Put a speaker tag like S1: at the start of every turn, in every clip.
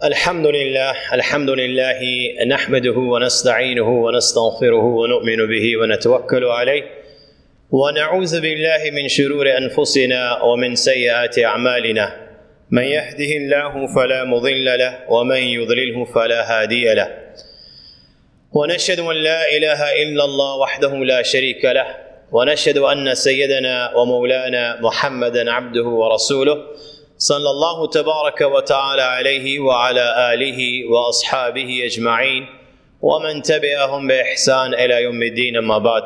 S1: الحمد لله نحمده ونستعينه ونستغفره ونؤمن به ونتوكل عليه ونعوذ بالله من شرور أنفسنا ومن سيئات أعمالنا من يهده الله فلا مضل له ومن يضلله فلا هادي له ونشهد أن لا إله إلا الله وحده لا شريك له ونشهد أن سيدنا ومولانا محمدا عبده ورسوله صلى الله تبارك وتعالى عليه وعلى آله وأصحابه أجمعين ومن تبعهم بإحسان إلى يوم الدين. أما بعد،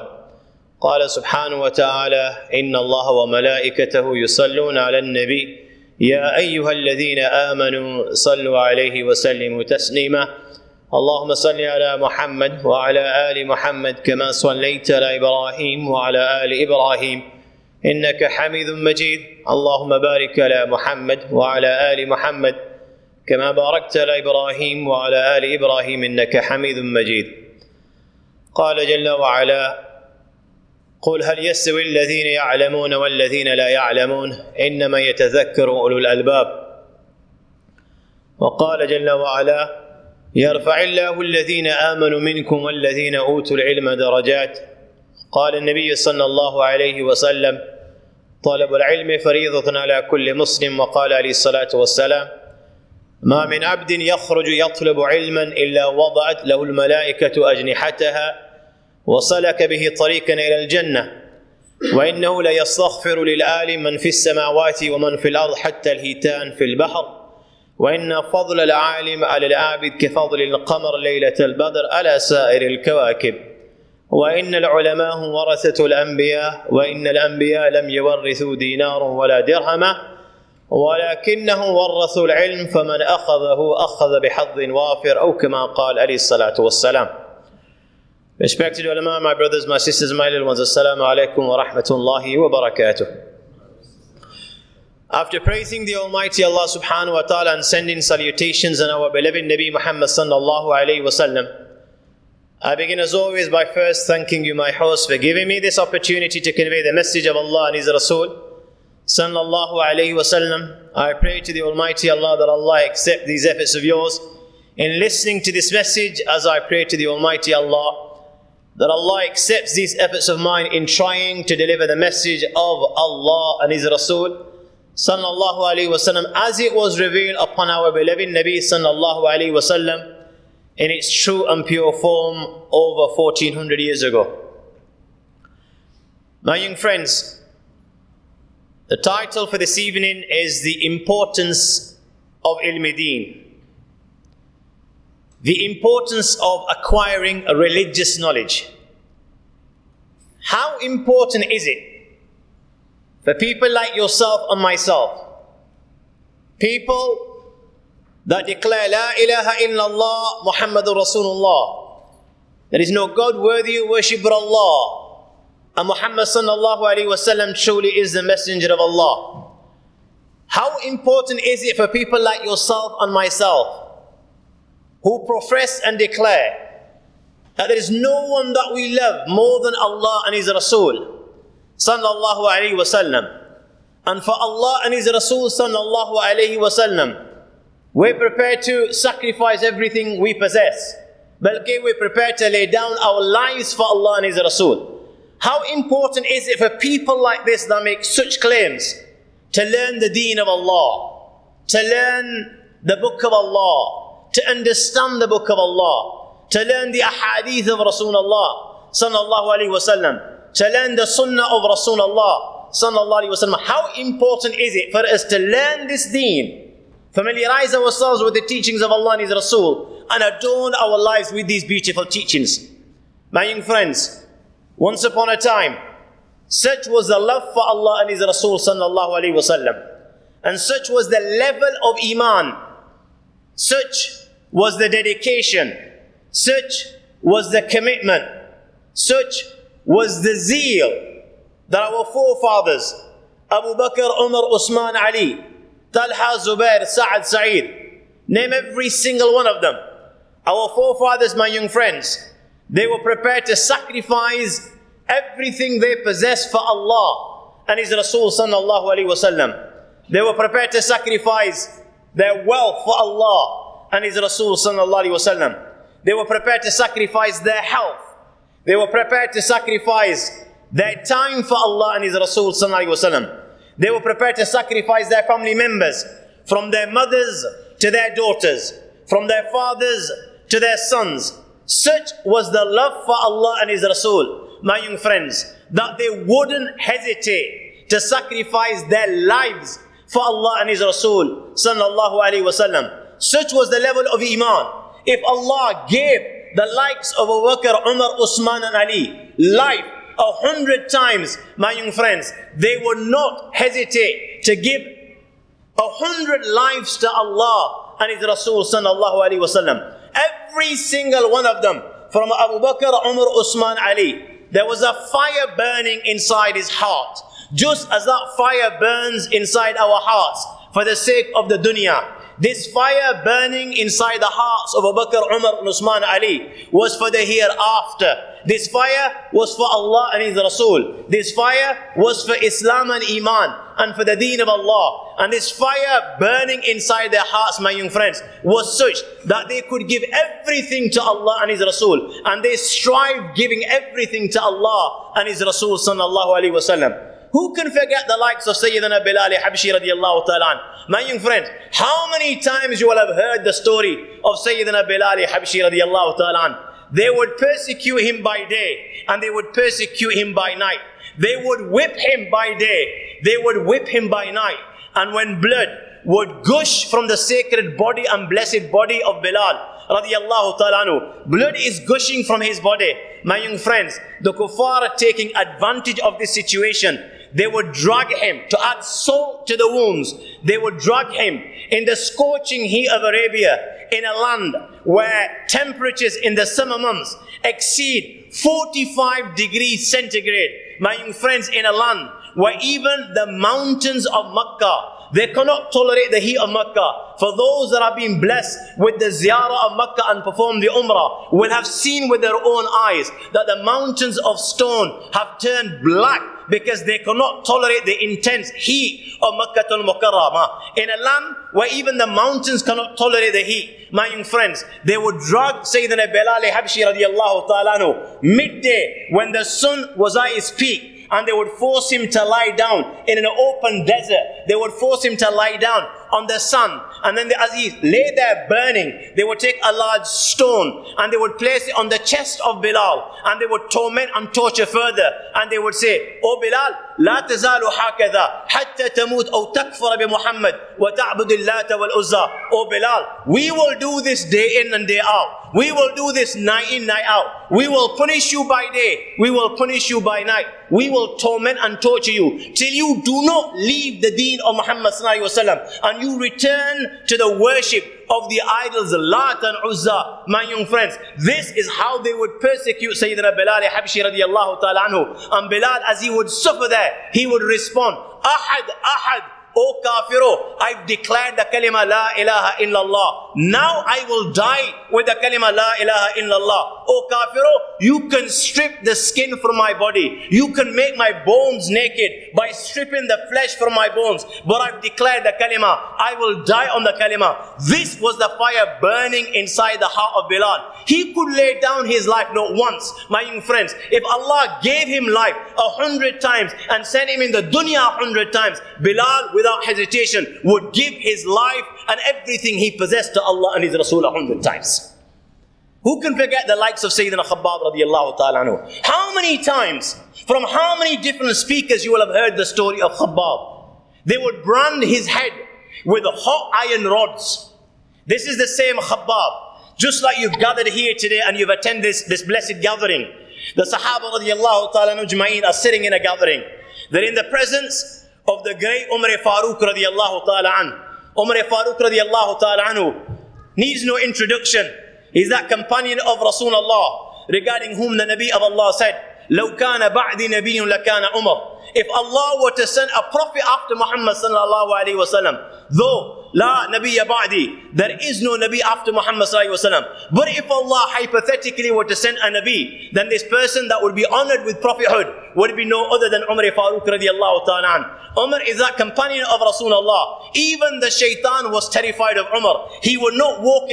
S1: قال سبحانه وتعالى: إن الله وملائكته يصلون على النبي يا أيها الذين آمنوا صلوا عليه وسلموا تسليما. اللهم صل على محمد وعلى آل محمد كما صليت على إبراهيم وعلى آل إبراهيم إنك حميد مجيد. اللهم بارك على محمد وعلى آل محمد كما باركت على إبراهيم وعلى آل إبراهيم إنك حميد مجيد. قال جل وعلا: قل هل يستوي الذين يعلمون والذين لا يعلمون إنما يتذكر أولو الألباب. وقال جل وعلا: يرفع الله الذين آمنوا منكم والذين أوتوا العلم درجات. قال النبي صلى الله عليه وسلم: طلب العلم فريضة على كل مسلم. وقال عليه الصلاة والسلام: ما من عبد يخرج يطلب علما إلا وضعت له الملائكة أجنحتها وسلك به طريقا إلى الجنة. وإنه ليستغفر للعالم من في السماوات ومن في الأرض حتى الهيتان في البحر. وإن فضل العالم على العابد كفضل القمر ليلة البدر على سائر الكواكب. وإن العلماء ورثة الأنبياء وإن الأنبياء لم يورثوا دينار ولا درهما ولكنهم ورثوا العلم فمن أخذه أخذ بحظ وافر أو كما قال عليه الصلاة والسلام. Respected ulama, my brothers, my sisters, my little ones, assalamu alaikum wa rahmatullahi wa barakatuh. After praising the Almighty Allah subhanahu wa ta'ala and sending salutations on our beloved Nabi Muhammad sallallahu alayhi wa sallam, I begin as always by first thanking you, my host, for giving me this opportunity to convey the message of Allah and His Rasul sallallahu alayhi wa sallam. I pray to the Almighty Allah that Allah accept these efforts of yours in listening to this message, as I pray to the Almighty Allah that Allah accepts these efforts of mine in trying to deliver the message of Allah and His Rasul sallallahu alayhi wa sallam as it was revealed upon our beloved Nabi sallallahu alayhi wa sallam in its true and pure form over 1400 years ago. My young friends, the title for this evening is the importance of deen. The importance of acquiring a religious knowledge. How important is it for people like yourself and myself, people that declare La ilaha illallah Muhammadur Rasulullah, there is no God worthy of worship but Allah, and Muhammad sallallahu alaihi wasallam truly is the messenger of Allah? How important is it for people like yourself and myself who profess and declare that there is no one that we love more than Allah and His Rasul sallallahu alayhi wa sallam, and for Allah and His Rasul sallallahu alayhi wa sallam we're prepared to sacrifice everything we possess, but we're prepared to lay down our lives for Allah and His Rasul? How important is it for people like this that make such claims to learn the deen of Allah, to learn the book of Allah, to understand the book of Allah, to learn the ahadith of Rasulullah sallallahu alayhi wa sallam, to learn the sunnah of Rasulullah sallallahu alayhi wa sallam? How important is it for us to learn this deen, familiarize ourselves with the teachings of Allah and His Rasul, and adorn our lives with these beautiful teachings? My young friends, once upon a time, such was the love for Allah and His Rasul sallallahu alayhi wa sallam, and such was the level of iman, such was the dedication, such was the commitment, such was the zeal that our forefathers, Abu Bakr, Umar, Usman, Ali, Talha, Zubair, Sa'ad, Sa'id, name every single one of them. Our forefathers, my young friends, they were prepared to sacrifice everything they possessed for Allah and His Rasul sallallahu alaihi wasallam. They were prepared to sacrifice their wealth for Allah and His Rasul sallallahu alaihi wasallam. They were prepared to sacrifice their health. They were prepared to sacrifice their time for Allah and His Rasul sallallahu alaihi wasallam. They were prepared to sacrifice their family members, from their mothers to their daughters, from their fathers to their sons. Such was the love for Allah and His Rasul, my young friends, that they wouldn't hesitate to sacrifice their lives for Allah and His Rasul sallallahu alaihi wasallam. Such was the level of Iman. If Allah gave the likes of Abu Bakr, Umar, Usman and Ali life 100 times, my young friends, they would not hesitate to give 100 lives to Allah and His Rasul sallallahu alaihi wasallam. Every single one of them, from Abu Bakr, Umar, Usman, Ali, there was a fire burning inside his heart, just as that fire burns inside our hearts for the sake of the dunya. This fire burning inside the hearts of Abu Bakr, Umar, and Usman, Ali was for the hereafter. This fire was for Allah and His Rasul. This fire was for Islam and Iman and for the deen of Allah. And this fire burning inside their hearts, my young friends, was such that they could give everything to Allah and His Rasul. And they strive giving everything to Allah and His Rasul sallallahu alaihi wasallam. Who can forget the likes of Sayyidina Bilal Habshi radiallahu ta'ala an? My young friends, how many times you will have heard the story of Sayyidina Bilal Habshi radiallahu ta'ala an? They would persecute him by day and they would persecute him by night. They would whip him by day, they would whip him by night. And when blood would gush from the sacred body and blessed body of Bilal radiallahu ta'ala anhu, blood is gushing from his body. My young friends, the kuffar are taking advantage of this situation. They would drag him to add salt to the wounds. They would drag him in the scorching heat of Arabia, in a land where temperatures in the summer months exceed 45 degrees centigrade. My young friends, in a land where even the mountains of Makkah, they cannot tolerate the heat of Makkah. For those that have been blessed with the ziyarah of Makkah and performed the Umrah will have seen with their own eyes that the mountains of stone have turned black because they cannot tolerate the intense heat of Makkah al-Mukarramah. In a land where even the mountains cannot tolerate the heat, my young friends, they would drag Sayyidina Bilal Habshi radiallahu ta'ala anhu midday when the sun was at its peak, and they would force him to lie down in an open desert. They would force him to lie down on the sun. And then as he lay there burning, they would take a large stone and they would place it on the chest of Bilal. And they would torment and torture further. And they would say, "O Bilal, لا تزال هكذا حتى تموت أو تكفر بمحمد وتعبد اللات والعزى." O Bilal, we will do this day in and day out. We will do this night in, night out. We will punish you by day. We will punish you by night. We will torment and torture you till you do not leave the deen of Muhammad sallallahu alaihi wasallam and you return to the worship of the idols Lat and Uzza. My young friends, this is how they would persecute Sayyidina Bilal Habshi radiallahu ta'ala anhu. And Bilal, as he would suffer there, he would respond, "Ahad, Ahad, O kafiro, I've declared the kalima la ilaha illallah. Now I will die with the kalima la ilaha illallah. O kafiro, you can strip the skin from my body. You can make my bones naked by stripping the flesh from my bones. But I've declared the kalima. I will die on the kalima." This was the fire burning inside the heart of Bilal. He could lay down his life not once. My young friends, if Allah gave him life 100 times and sent him in the dunya 100 times, Bilal without hesitation would give his life and everything he possessed to Allah and His Rasul 100 times. Who can forget the likes of Sayyidina Khabbab radiallahu ta'ala anhu? How many times, from how many different speakers you will have heard the story of Khabbab? They would brand his head with hot iron rods. This is the same Khabbab. Just like you've gathered here today and you've attended this blessed gathering. The Sahaba radiallahu ta'ala anhu are sitting in a gathering. They're in the presence of the great Umar Farooq radiallahu ta'ala anhu. Umar Farooq radiallahu ta'ala anhu needs no introduction. He's that companion of Rasulullah regarding whom the Nabi of Allah said, "لو كان بعدي نبي لكان عمر." If Allah were to send a prophet after Muhammad sallallahu alaihi wasallam, though La Nabiyya ba'di. There is no Nabi after Muhammad sallallahu alaihi wasallam. But if Allah hypothetically were to send a Nabi, then this person that would be honored with prophethood would be no other than Umar Farooq radiallahu ta'ala an. Umar is that companion of Rasulullah. Even the shaitan was terrified of Umar. He would not walk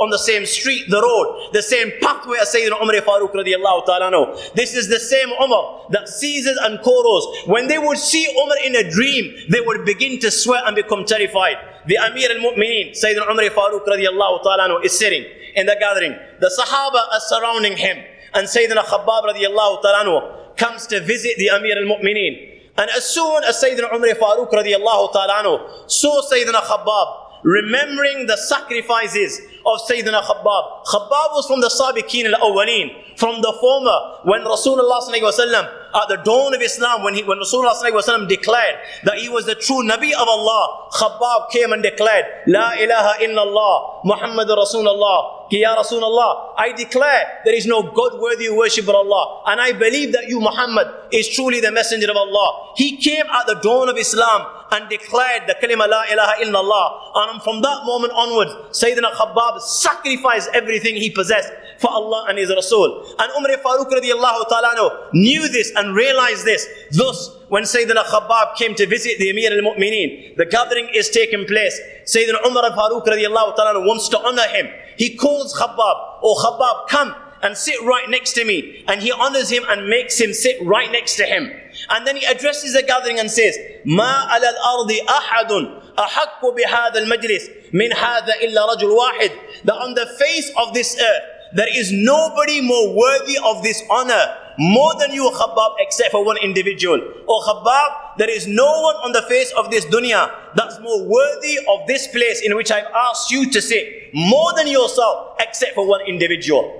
S1: on the same street, the road, the same pathway as Sayyidina Umar Farooq radiallahu ta'ala anhu. This is the same Umar that Caesars and Koros, when they would see Umar in a dream, they would begin to sweat and become terrified. The Amir al-Mu'mineen, Sayyidina Umar Farooq radiallahu ta'ala anhu, is sitting in the gathering. The Sahaba are surrounding him. And Sayyidina Khabbab radiallahu ta'ala anhu comes to visit the Amir al-Mu'mineen. And as soon as Sayyidina Umar Farooq radiallahu ta'ala anhu saw Sayyidina Khabbab, remembering the sacrifices of Sayyidina Khabbab. Khabbab was from the Sabiqeen al-Awwaleen, from the former, when Rasulullah sallallahu alaihi wasallam, at the dawn of Islam, when Rasulullah sallallahu alaihi wasallam declared that he was the true Nabi of Allah, Khabbab came and declared, La ilaha illallah, Muhammadur Rasulullah, Ki ya Rasulullah, I declare there is no God worthy of worship but Allah, and I believe that you Muhammad is truly the messenger of Allah. He came at the dawn of Islam and declared the kalima La ilaha illallah, and from that moment onwards, Sayyidina Khabbab sacrificed everything he possessed for Allah and His Rasul. And Umar Farooq radiallahu ta'ala anhu knew this and realized this. Thus, when Sayyidina Khabbab came to visit the Amir al-Mu'mineen, the gathering is taking place. Sayyidina Umar Farooq radiallahu ta'ala anhu wants to honor him. He calls Khabbab, "Oh Khabbab, come and sit right next to me." And he honors him and makes him sit right next to him. And then he addresses the gathering and says, "Ma ala al-ardi ahadun ahakku bihadha al-majlis min hadha illa rajul wahid." That on the face of this earth, there is nobody more worthy of this honor more than you, Khabbab, except for one individual. Oh Khabbab, there is no one on the face of this dunya that's more worthy of this place in which I've asked you to sit more than yourself, except for one individual.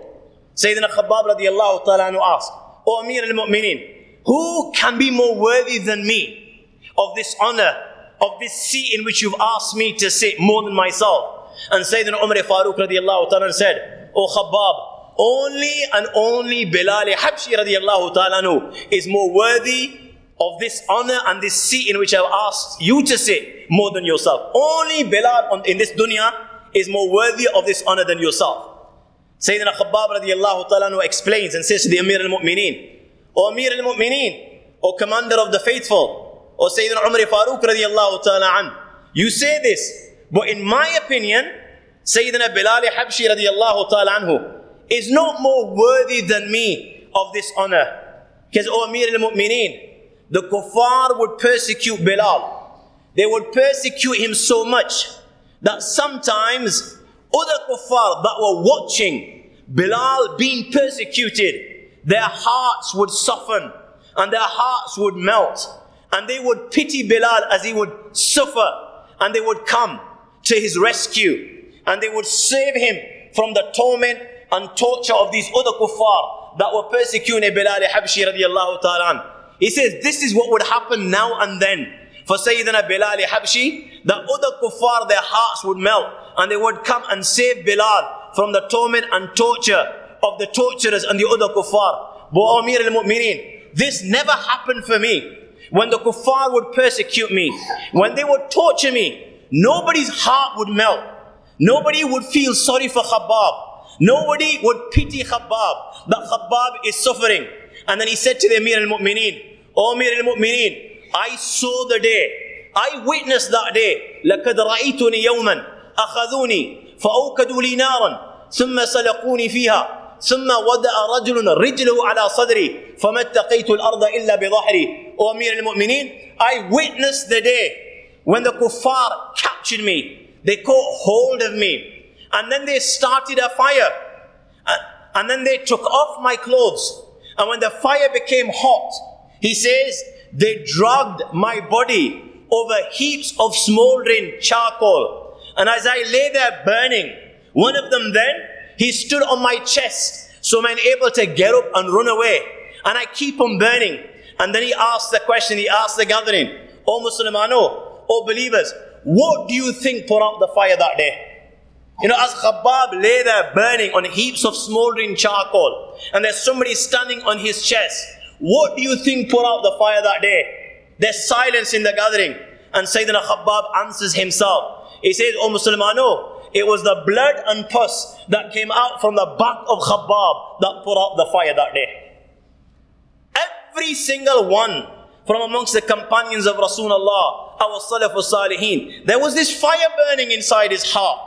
S1: Sayyidina Khabbab radiallahu ta'ala anhu asked, "O Amir al-Mu'mineen, who can be more worthy than me of this honor, of this seat in which you've asked me to sit more than myself?" And Sayyidina Umar Farooq radiallahu ta'ala said, "O Khabbab, only and only Bilal Habshi radiallahu ta'ala anhu is more worthy of this honor and this seat in which I've asked you to sit more than yourself. Only Bilal in this dunya is more worthy of this honor than yourself." Sayyidina Khabbab radiallahu ta'ala anhu explains and says to the Amir al-Mu'mineen, "O Amir al-Mu'mineen, O Commander of the Faithful, O Sayyidina Umar Farooq radiallahu ta'ala an, you say this, but in my opinion, Sayyidina Bilal Habshi radiallahu ta'ala anhu is not more worthy than me of this honor. Because, O Amir al-Mu'mineen, the kuffar would persecute Bilal. They would persecute him so much that sometimes other kuffar that were watching Bilal being persecuted, their hearts would soften and their hearts would melt, and they would pity Bilal as he would suffer, and they would come to his rescue and they would save him from the torment and torture of these other kuffar that were persecuting Bilal Habshi radiallahu ta'ala an. He says this is what would happen now and then for Sayyidina Bilal Habshi. The other kuffar, their hearts would melt and they would come and save Bilal from the torment and torture of the torturers and the other kuffar. But Amir al-Mu'mineen, this never happened for me. When the kuffar would persecute me, when they would torture me, nobody's heart would melt. Nobody would feel sorry for Khabbab. Nobody would pity Khabbab, that Khabbab is suffering. And then he said to the Amir al-Mu'mineen, "O Amir al-Mu'mineen, I saw the day, I witnessed that day. لَقَدْ رَأَيْتُنِي يَوْمًا أَخَذُونِي فَأَوْكَدُوا لِي نَارًا ثُمَّ سَلَقُونِي فِيهَا ثُمَّ وَدَأَ رَجُلٌ رِجْلَهُ عَلَى صَدْرِي فَمَا اتَّقَيْتُ الْأَرْضَ إِلَّا بِظَهْرِي." O Amir al-Mu'mineen, I witnessed the day when the kuffar captured me. They caught hold of me and then they started a fire and then they took off my clothes, and when the fire became hot, he says, they dragged my body over heaps of smoldering charcoal, and as I lay there burning, one of them then, he stood on my chest, so I'm able to get up and run away, and I keep on burning. And then he asked the question, he asked the gathering, "O Muslimano, O believers, what do you think put out the fire that day?" You know, as Khabbab lay there burning on heaps of smoldering charcoal, and there's somebody standing on his chest, what do you think put out the fire that day? There's silence in the gathering, and Sayyidina Khabbab answers himself. He says, "O Muslimano, it was the blood and pus that came out from the back of Khabbab that put out the fire that day." Every single one from amongst the companions of Rasulullah, our Salaf Salihin, there was this fire burning inside his heart.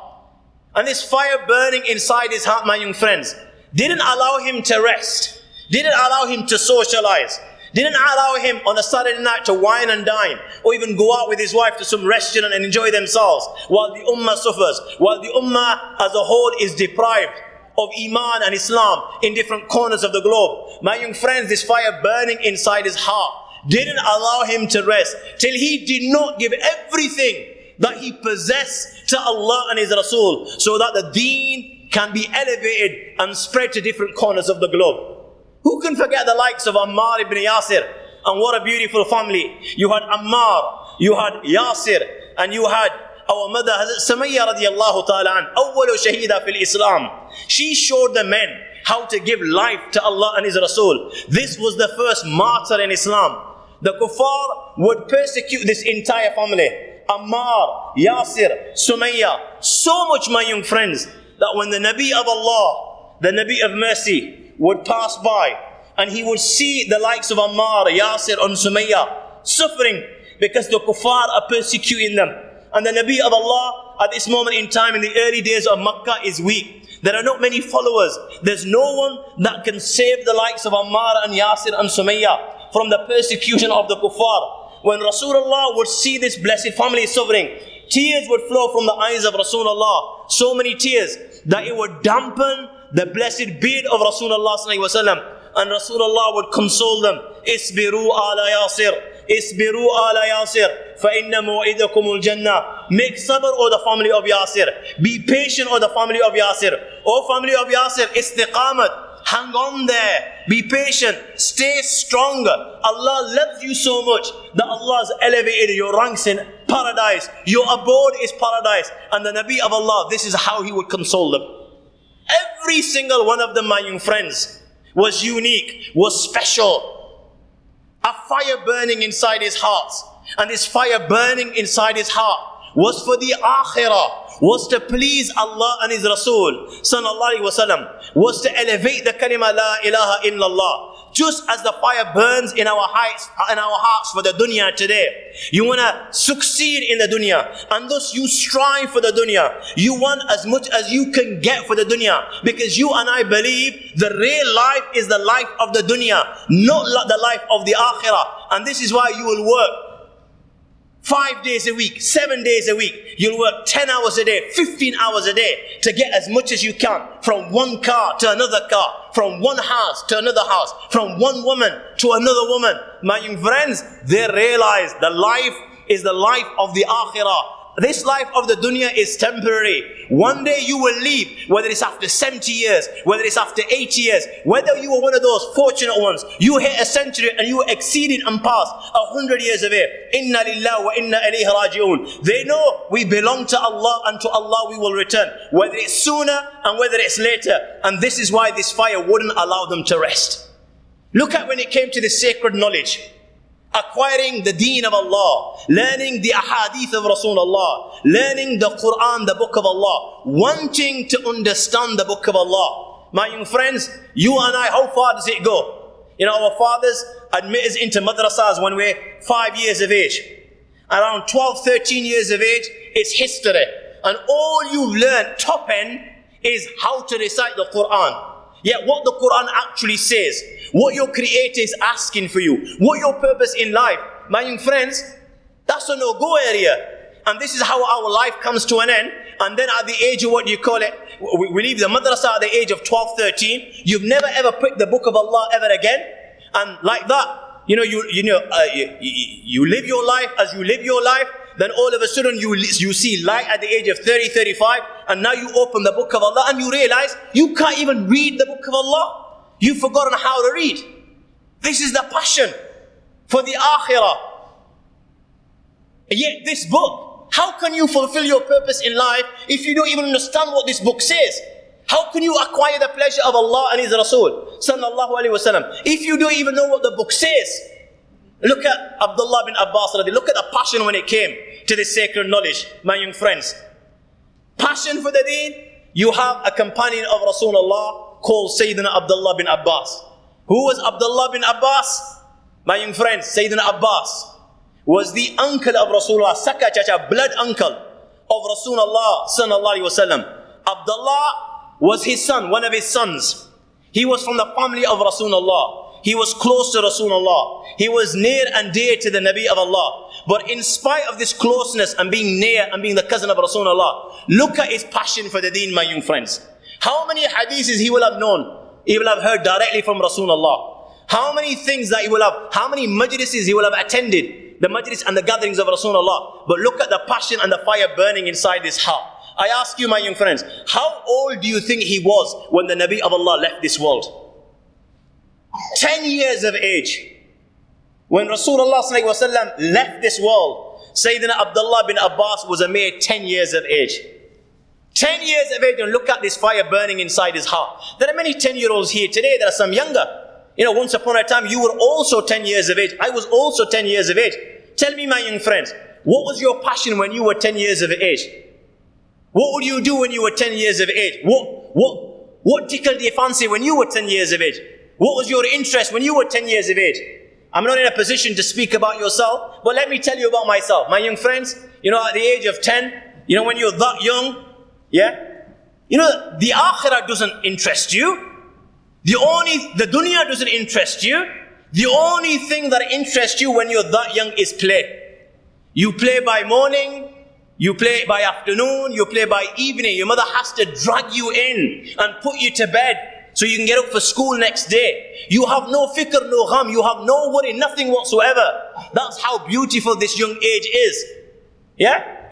S1: And this fire burning inside his heart, my young friends, didn't allow him to rest, didn't allow him to socialize, didn't allow him on a Saturday night to wine and dine, or even go out with his wife to some restaurant and enjoy themselves, while the ummah suffers, while the ummah as a whole is deprived of Iman and Islam in different corners of the globe. My young friends, this fire burning inside his heart didn't allow him to rest till he did not give everything that he possessed to Allah and His Rasul, so that the deen can be elevated and spread to different corners of the globe. Who can forget the likes of Ammar ibn Yasir? And what a beautiful family. You had Ammar, you had Yasir, and you had our mother Hazrat Sumayya radiyallahu ta'ala an, awwalu shahida fil Islam. She showed the men how to give life to Allah and His Rasul. This was the first martyr in Islam. The kuffar would persecute this entire family. Ammar, Yasir, Sumayya. So much, my young friends, that when the Nabi of Allah, the Nabi of mercy, would pass by and he would see the likes of Ammar, Yasir and Sumayya suffering because the kuffar are persecuting them. And the Nabi of Allah at this moment in time in the early days of Makkah is weak. There are not many followers. There's no one that can save the likes of Ammar and Yasir and Sumayya from the persecution of the kuffar. When Rasulullah would see this blessed family suffering, tears would flow from the eyes of Rasulullah. So many tears that it would dampen the blessed beard of Rasulullah sallallahu alaihi wasallam. And Rasulullah would console them. Isbiru ala Yasir. Isbiru ala Yasir. فَإِنَّ مُوْعِدَكُمُ الْجَنَّةِ. Make sabr, O the family of Yasir. Be patient, O the family of Yasir. O family of Yasir, istiqamat. Hang on there. Be patient. Stay strong. Allah loves you so much that Allah has elevated your ranks in paradise. Your abode is paradise. And the Nabi of Allah, this is how he would console them. Every single one of them, my young friends, was unique, was special. A fire burning inside his heart. And this fire burning inside his heart was for the akhirah, was to please Allah and His Rasul sallallahu alaihi wasallam, was to elevate the kalima la ilaha illallah. Just as the fire burns in our hearts for the dunya today. You want to succeed in the dunya, and thus you strive for the dunya. You want as much as you can get for the dunya, because you and I believe the real life is the life of the dunya, not the life of the akhirah. And this is why you will work 5 days a week, 7 days a week. You'll work 10 hours a day, 15 hours a day to get as much as you can from one car to another car, from one house to another house, from one woman to another woman. My young friends, they realize the life is the life of the akhirah. This life of the dunya is temporary. One day you will leave, whether it's after 70 years, whether it's after 80 years, whether you were one of those fortunate ones, you hit a century and you exceeded and passed 100 years of age. Inna lillahi wa inna ilayhi raji'un. They know we belong to Allah, and to Allah we will return, whether it's sooner and whether it's later. And this is why this fire wouldn't allow them to rest. Look at when it came to the sacred knowledge. Acquiring the deen of Allah, learning the ahadith of Rasulullah, learning the Quran, the book of Allah, wanting to understand the book of Allah. My young friends, you and I, how far does it go? You know, our fathers admit us into madrasas when we're 5 years of age. Around 12, 13 years of age, it's history. And all you've learned, top end, is how to recite the Quran. Yet what the Quran actually says, what your Creator is asking for you, what your purpose in life, my young friends, that's a no-go area. And this is how our life comes to an end. And then at the age of what you call it, we leave the madrasa at the age of 12, 13. You've never ever picked the book of Allah ever again. And like that, you live your life as you live your life. Then all of a sudden you see light at the age of 30, 35, and now you open the book of Allah and you realize you can't even read the book of Allah. You've forgotten how to read. This is the passion for the akhirah. And yet this book, how can you fulfill your purpose in life if you don't even understand what this book says? How can you acquire the pleasure of Allah and His Rasul sallallahu alaihi wasallam if you don't even know what the book says? Look at Abdullah ibn Abbas. Look at the passion when it came to this sacred knowledge, my young friends. Passion for the deen. You have a companion of Rasulullah called Sayyidina Abdullah ibn Abbas. Who was Abdullah ibn Abbas? My young friends, Sayyidina Abbas was the uncle of Rasulullah, Saka Chacha, blood uncle of Rasulullah sallallahu alaihi wasallam. Abdullah was his son, one of his sons. He was from the family of Rasulullah. He was close to Rasulullah. He was near and dear to the Nabi of Allah. But in spite of this closeness and being near and being the cousin of Rasulullah, look at his passion for the deen, my young friends. How many hadiths he will have known? He will have heard directly from Rasulullah. How many things that he will have, how many majlises he will have attended, the majlis and the gatherings of Rasulullah. But look at the passion and the fire burning inside his heart. I ask you, my young friends, how old do you think he was when the Nabi of Allah left this world? 10 years of age. When Rasulullah left this world, Sayyidina Abdullah ibn Abbas was a mere 10 years of age. 10 years of age, and look at this fire burning inside his heart. There are many 10-year-olds here today, there are some younger. Once upon a time you were also 10 years of age. I was also 10 years of age. Tell me, my young friends, what was your passion when you were 10 years of age? What would you do when you were 10 years of age? What tickled your fancy when you were 10 years of age? What was your interest when you were 10 years of age? I'm not in a position to speak about yourself, but let me tell you about myself. My young friends, at the age of 10, when you're that young, the akhirah doesn't interest you. The dunya doesn't interest you. The only thing that interests you when you're that young is play. You play by morning, you play by afternoon, you play by evening. Your mother has to drag you in and put you to bed so you can get up for school next day. You have no fikr, no gham, you have no worry, nothing whatsoever. That's how beautiful this young age is.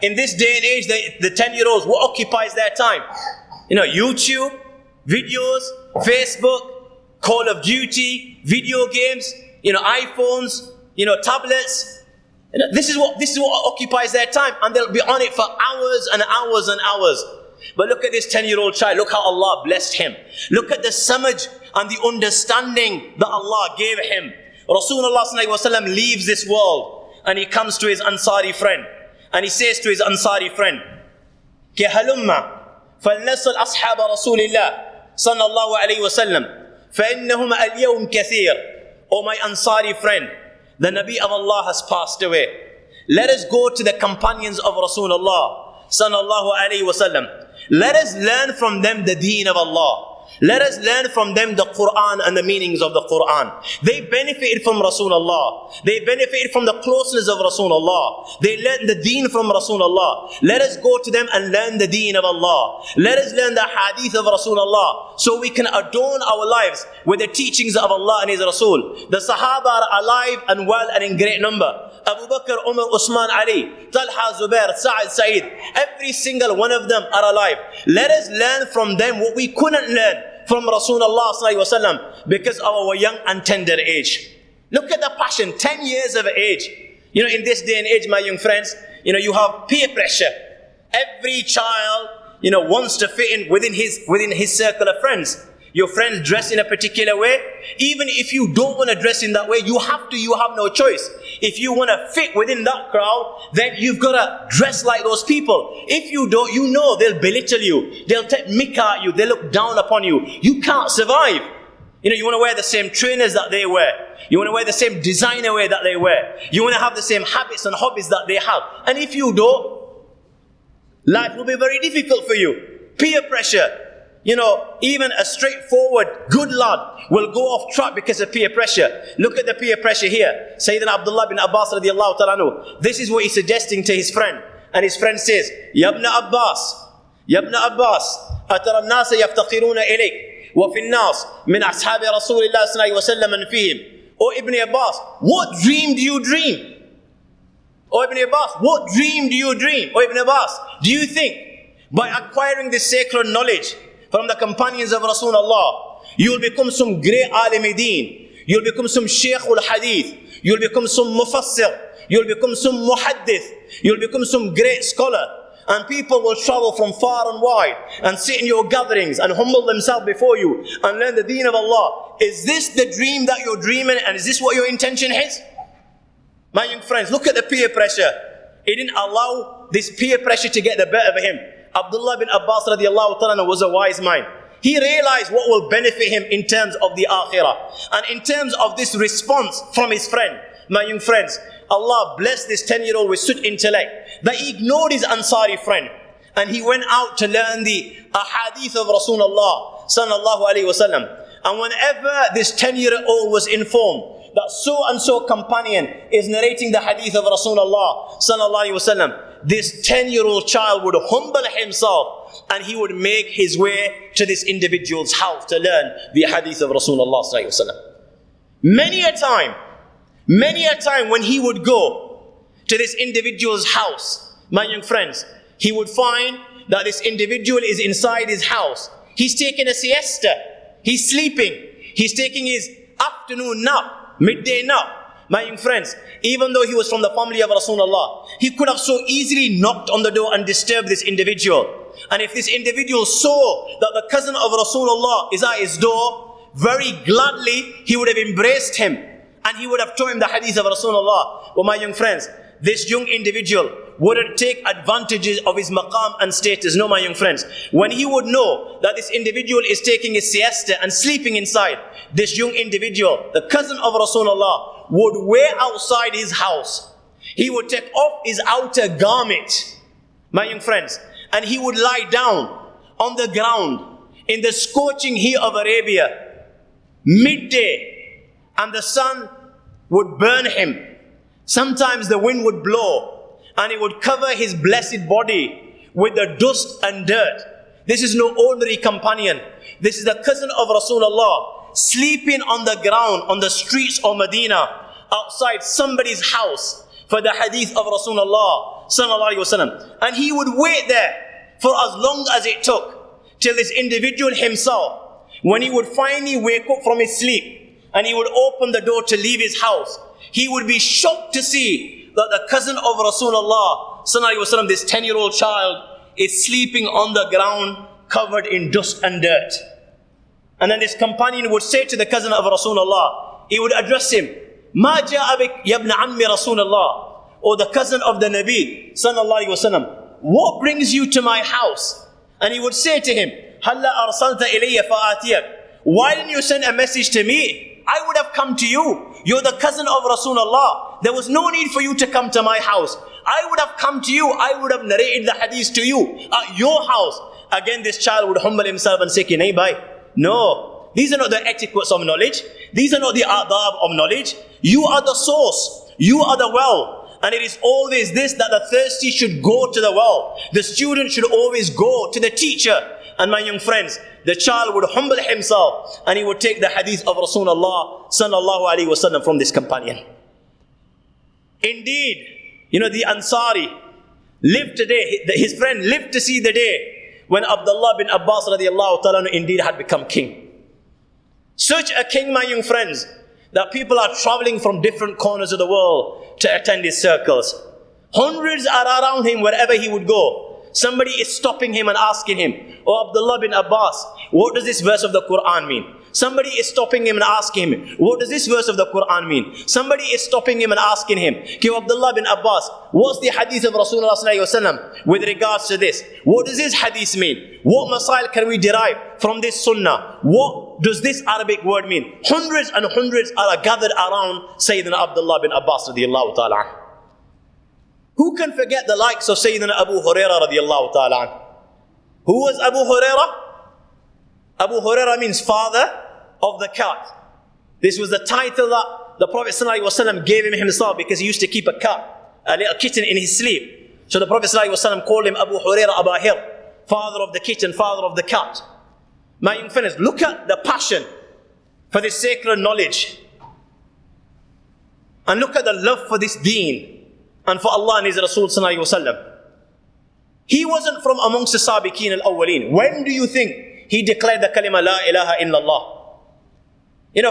S1: In this day and age, the 10-year-olds, what occupies their time? YouTube, videos, Facebook, Call of Duty, video games, iPhones, tablets. This is what occupies their time, and they'll be on it for hours and hours and hours. But look at this 10-year-old child. Look how Allah blessed him. Look at the samaj and the understanding that Allah gave him. Rasulullah ﷺ leaves this world and he comes to his Ansari friend. And he says to his Ansari friend, "Ke halumma falnasal ashab Rasulillah sallallahu alayhi wa sallam فإنهم اليوم كثير." Oh my Ansari friend, the Nabi of Allah has passed away. Let us go to the companions of Rasulullah sallallahu alayhi wa sallam. Let us learn from them the deen of Allah. Let us learn from them the Quran and the meanings of the Quran. They benefited from Rasulullah. They benefited from the closeness of Rasulullah. They learned the deen from Rasulullah. Let us go to them and learn the deen of Allah. Let us learn the hadith of Rasulullah so we can adorn our lives with the teachings of Allah and His Rasul. The Sahaba are alive and well and in great number. Abu Bakr, Umar, Usman, Ali, Talha, Zubair, Sa'id, Sa'id. Every single one of them are alive. Let us learn from them what we couldn't learn from Rasulullah sallallahu alaihi wasallam because of our young and tender age. Look at the passion, 10 years of age. In this day and age, my young friends, you have peer pressure. Every child, wants to fit in within his circle of friends. Your friends dress in a particular way. Even if you don't want to dress in that way, you have no choice. If you want to fit within that crowd, then you've got to dress like those people. If you don't, they'll belittle you. They'll take mick at you. They'll look down upon you. You can't survive. You want to wear the same trainers that they wear. You want to wear the same designer wear that they wear. You want to have the same habits and hobbies that they have. And if you don't, life will be very difficult for you. Peer pressure. Even a straightforward, good lad will go off track because of peer pressure. Look at the peer pressure here. Sayyidina Abdullah ibn Abbas radiallahu ta'ala anhu. This is what he's suggesting to his friend. And his friend says, Ya ibn Abbas, atara an-nasa yaftaqiruna ilayk, wa fi an-nas min ashabi Rasulillah sallallahu alayhi wa sallam and fihim. O Ibn Abbas, what dream do you dream? O Ibn Abbas, what dream do you dream? O Ibn Abbas, do you think by acquiring this sacred knowledge from the companions of Rasulullah, you'll become some great alim-e-deen, you'll become some Shaykh al-Hadith, you'll become some Mufassir, you'll become some Muhaddith, you'll become some great scholar, and people will travel from far and wide and sit in your gatherings and humble themselves before you and learn the deen of Allah. Is this the dream that you're dreaming, and is this what your intention is? My young friends, look at the peer pressure. He didn't allow this peer pressure to get the better of him. Abdullah ibn Abbas radiallahu ta'ala was a wise man. He realized what will benefit him in terms of the akhirah. And in terms of this response from his friend, my young friends, Allah blessed this 10-year-old with such intellect that he ignored his Ansari friend. And he went out to learn the ahadith of Rasulullah sallallahu alayhi wasallam. And whenever this 10-year-old was informed that so and so companion is narrating the hadith of Rasulullah sallallahu alaihi wasallam, this 10-year-old child would humble himself and he would make his way to this individual's house to learn the hadith of Rasulullah sallallahu alaihi wasallam. Many a time when he would go to this individual's house, my young friends, he would find that this individual is inside his house. He's taking a siesta. He's sleeping. He's taking his afternoon nap, midday nap. My young friends, even though he was from the family of Rasulullah, he could have so easily knocked on the door and disturbed this individual. And if this individual saw that the cousin of Rasulullah is at his door, very gladly he would have embraced him and he would have told him the hadith of Rasulullah. But my young friends, this young individual wouldn't take advantages of his maqam and status. No, my young friends. When he would know that this individual is taking his siesta and sleeping inside, this young individual, the cousin of Rasulullah, would wait outside his house. He would take off his outer garment, my young friends, and he would lie down on the ground in the scorching heat of Arabia, midday, and the sun would burn him. Sometimes the wind would blow and it would cover his blessed body with the dust and dirt. This is no ordinary companion. This is the cousin of Rasulullah sleeping on the ground on the streets of Medina outside somebody's house for the hadith of Rasulullah sallallahu alaihi wasallam. And he would wait there for as long as it took till this individual himself, when he would finally wake up from his sleep and he would open the door to leave his house, he would be shocked to see that the cousin of Rasulullah sallallahu alaihi wasallam, this 10-year-old child, is sleeping on the ground covered in dust and dirt. And then this companion would say to the cousin of Rasulullah, he would address him, "Ma ja'a bik ya ibn ammi Rasulullah," or the cousin of the Nabi sallallahu alaihi wasallam, "What brings you to my house?" And he would say to him, "Halla arsalta ilayya fa'atiyak." Why didn't you send a message to me? I would have come to you. You're the cousin of Rasulullah. There was no need for you to come to my house. I would have come to you. I would have narrated the hadith to you at your house. Again, this child would humble himself and say, "Nahi bhai." No, these are not the etiquettes of knowledge. These are not the adab of knowledge. You are the source. You are the well. And it is always this, that the thirsty should go to the well. The student should always go to the teacher. And my young friends, the child would humble himself and he would take the hadith of Rasulullah sallallahu alaihi wasallam from this companion. Indeed, the Ansari lived today, his friend lived to see the day when Abdullah ibn Abbas radiallahu ta'ala indeed had become king. Such a king, my young friends, that people are traveling from different corners of the world to attend his circles. Hundreds are around him wherever he would go. Somebody is stopping him and asking him, "Oh Abdullah bin Abbas, what does this verse of the Quran mean?" Somebody is stopping him and asking him, "What does this verse of the Quran mean?" Somebody is stopping him and asking him, "Okay, Abdullah bin Abbas, what's the hadith of Rasulullah sallallahu alaihi wasallam with regards to this? What does this hadith mean? What masail can we derive from this sunnah? What does this Arabic word mean?" Hundreds and hundreds are gathered around Sayyidina Abdullah bin Abbas radiallahu ta'ala. Who can forget the likes of Sayyidina Abu Hurairah radiallahu ta'ala? Who was Abu Hurairah? Abu Hurairah means father of the cat. This was the title that the Prophet sallallahu alaihi wasallam gave him himself, because he used to keep a cat, a little kitten in his sleep. So the Prophet sallallahu alaihi wasallam called him Abu Hurairah Abahir, father of the kitten, father of the cat. My young friends, look at the passion for this sacred knowledge. And look at the love for this deen and for Allah and His Rasul sallallahu alaihi wasallam. He wasn't from amongst the sabiqeen al-awwaleen. When do you think he declared the kalima la ilaha illallah?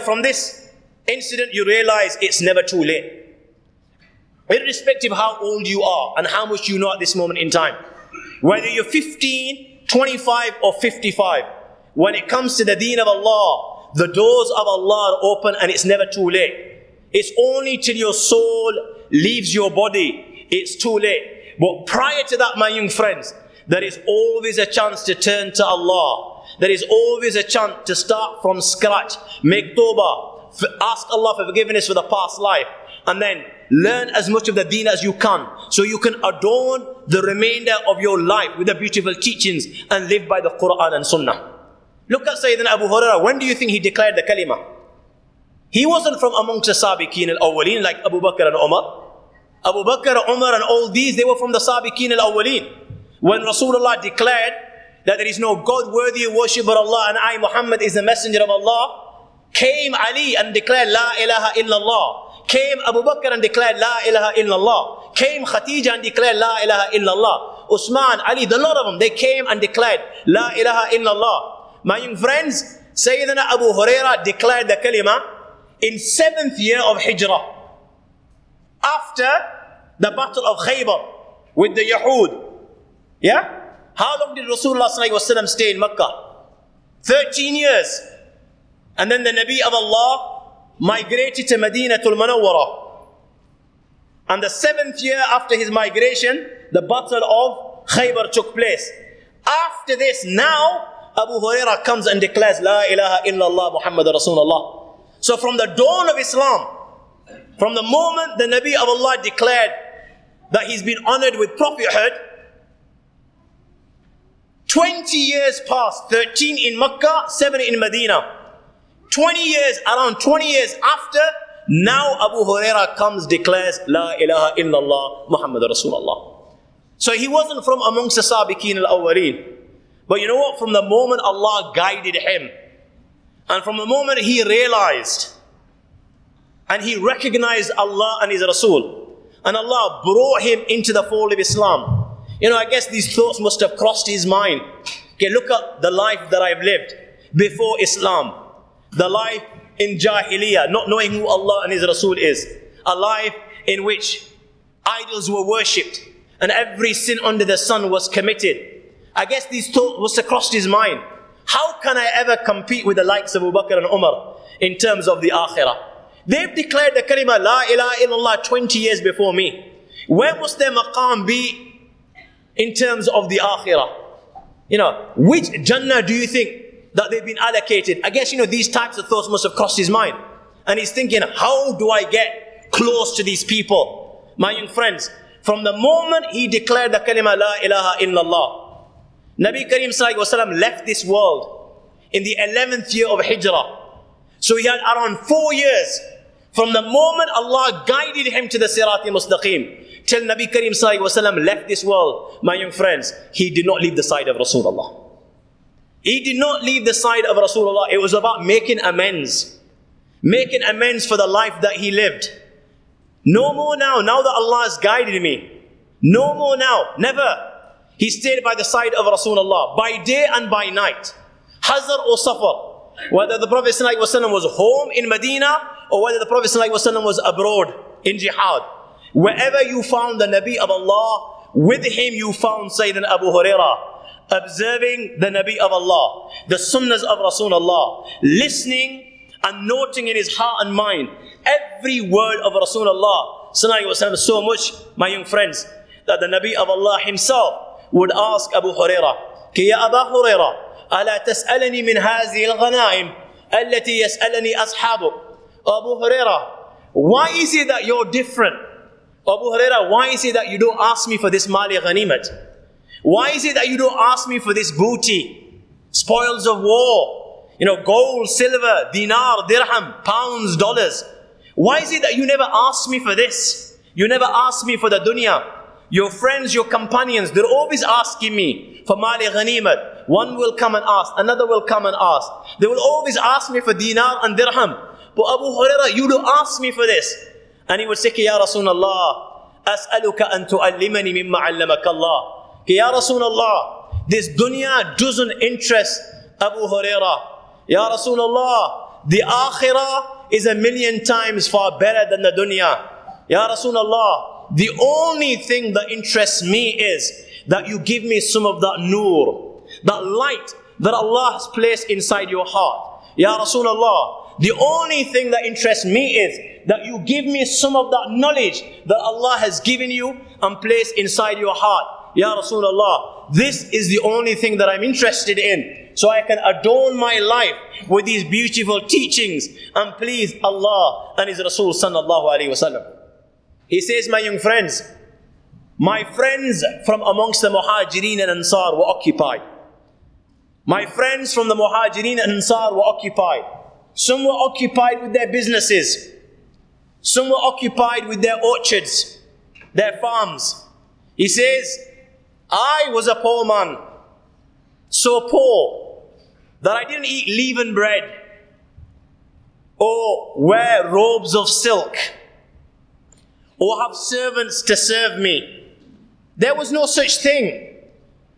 S1: From this incident you realize it's never too late. Irrespective of how old you are and how much you know at this moment in time. Whether you're 15, 25 or 55. When it comes to the deen of Allah, the doors of Allah are open and it's never too late. It's only till your soul leaves your body it's too late. But prior to that, my young friends, there is always a chance to turn to Allah. There is always a chance to start from scratch. Make tawbah. Ask Allah for forgiveness for the past life. And then learn as much of the deen as you can, so you can adorn the remainder of your life with the beautiful teachings and live by the Quran and Sunnah. Look at Sayyidina Abu Hurairah. When do you think he declared the kalima? He wasn't from amongst the Sabiqeen al-Awwaleen like Abu Bakr and Umar. Abu Bakr, Umar and all these, they were from the Sabiqeen al-Awwaleen. When Rasulullah declared that there is no God worthy of worship but Allah, and I, Muhammad, is the messenger of Allah, came Ali and declared La ilaha illallah. Came Abu Bakr and declared La ilaha illallah. Came Khadija and declared La ilaha illallah. Usman, Ali, the lot of them, they came and declared La ilaha illallah. My young friends, Sayyidina Abu Hurairah declared the kalima in 7th year of Hijrah. After the battle of Khaybar with the Yahud. Yeah? How long did Rasulullah ﷺ stay in Makkah? 13 years. And then the Nabi of Allah migrated to Madinatul Munawwarah. And the 7th year after his migration, the battle of Khaybar took place. After this, now Abu Hurairah comes and declares La ilaha illallah Muhammad Rasulullah. So from the dawn of Islam, from the moment the Nabi of Allah declared that he's been honored with prophethood, 20 years passed, 13 in Makkah, 7 in Medina. 20 years, around 20 years after, now Abu Hurairah comes, declares La ilaha illallah Muhammad Rasulullah. So he wasn't from amongst the Sabiqeen al-Awwaleen. But you know what? From the moment Allah guided him, and from the moment he realized and he recognized Allah and His Rasul, and Allah brought him into the fold of Islam, you know, I guess these thoughts must have crossed his mind. Okay, look at the life that I've lived before Islam. The life in Jahiliyyah, not knowing who Allah and His Rasul is. A life in which idols were worshipped and every sin under the sun was committed. I guess these thoughts must have crossed his mind. How can I ever compete with the likes of Abu Bakr and Umar in terms of the akhirah? They've declared the kalima La ilaha illallah 20 years before me. Where must their maqam be in terms of the akhirah? You know, which Jannah do you think that they've been allocated? I guess, you know, these types of thoughts must have crossed his mind. And he's thinking, how do I get close to these people? My young friends, from the moment he declared the kalima La ilaha illallah, Nabi Kareem Sallallahu Alaihi Wasallam left this world in the 11th year of Hijrah. So he had around 4 years from the moment Allah guided him to the Sirati Mustaqim till Nabi Kareem Sallallahu Alaihi Wasallam left this world. My young friends, he did not leave the side of Rasulullah. He did not leave the side of Rasulullah. It was about making amends. Making amends for the life that he lived. No more now. Now that Allah has guided me. No more now. Never. He stayed by the side of Rasulullah by day and by night. Hazar or Safar. Whether the Prophet ﷺ was home in Medina or whether the Prophet ﷺ was abroad in jihad. Wherever you found the Nabi of Allah, with him you found Sayyidina Abu Hurairah observing the Nabi of Allah, the sunnahs of Rasulullah, listening and noting in his heart and mind every word of Rasulullah so much, my young friends, that the Nabi of Allah himself would ask Abu Hurairah, Ki ya Aba Hurairah, ala tas'alani min hazi al-ghanaim allati yas'alani ashabu. Abu Hurairah, why is it that you're different? Abu Hurairah, why is it that you don't ask me for this mali ghanimat? Why is it that you don't ask me for this booty, spoils of war, you know, gold, silver, dinar, dirham, pounds, dollars? Why is it that you never ask me for this? You never ask me for the dunya. Your friends, your companions, they're always asking me for mali ghanimat. One will come and ask, another will come and ask. They will always ask me for dinar and dirham. But Abu Hurairah, you don't ask me for this. And he would say, Ya Rasulullah, as'aluka an tu'allimani mimma 'allamaka Allah. Ya Rasulullah, this dunya doesn't interest Abu Hurairah. Ya Rasulullah, the akhirah is 1,000,000 times far better than the dunya. Ya Rasulullah, the only thing that interests me is that you give me some of that nur, that light that Allah has placed inside your heart. Ya Rasulullah, The only thing that interests me is that you give me some of that knowledge that Allah has given you and placed inside your heart. Ya Rasulullah, this is the only thing that I'm interested in, so I can adorn my life with these beautiful teachings and please Allah and His Rasul sallallahu alaihi wasallam. He says, my young friends, my friends from amongst the Muhajirin and Ansar were occupied. My friends from the Muhajirin and Ansar were occupied. Some were occupied with their businesses. Some were occupied with their orchards, their farms. He says, I was a poor man, so poor that I didn't eat leavened bread or wear robes of silk or have servants to serve me. There was no such thing.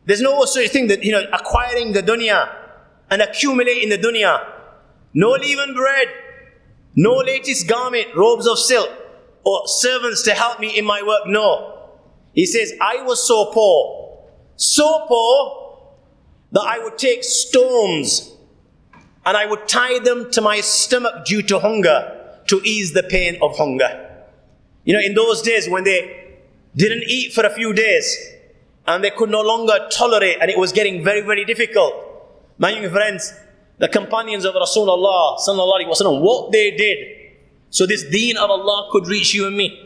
S1: There's no such thing that, acquiring the dunya and accumulating the dunya. No leavened bread, no latest garment, robes of silk, or servants to help me in my work. No. He says, I was so poor that I would take stones and I would tie them to my stomach due to hunger to ease the pain of hunger. In those days when they didn't eat for a few days and they could no longer tolerate and it was getting very, very difficult. My young friends, the companions of Rasulullah sallallahu alaihi wasallam, what they did so this deen of Allah could reach you and me.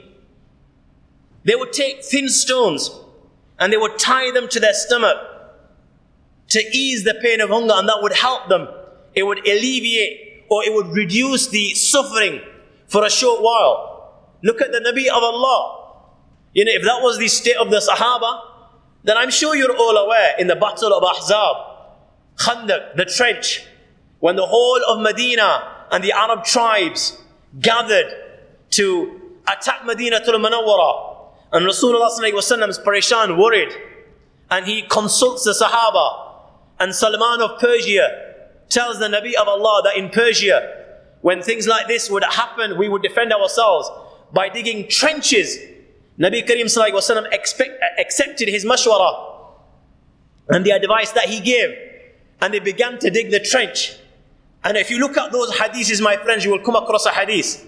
S1: They would take thin stones and they would tie them to their stomach to ease the pain of hunger, and that would help them. It would alleviate or it would reduce the suffering for a short while. Look at the Nabi of Allah. If that was the state of the Sahaba, then I'm sure you're all aware in the battle of Ahzab, Khandaq, the trench, when the whole of Medina and the Arab tribes gathered to attack Madinatul Munawwara, and Rasulullah sallallahu alaihi wasallam is parishan, worried, and he consults the Sahaba, and Salman of Persia tells the Nabi of Allah that in Persia, when things like this would happen, we would defend ourselves by digging trenches. Nabi Kareem sallallahu alaihi wasallam accepted his mashwara and the advice that he gave, and they began to dig the trench. And if you look at those hadiths, my friends, you will come across a hadith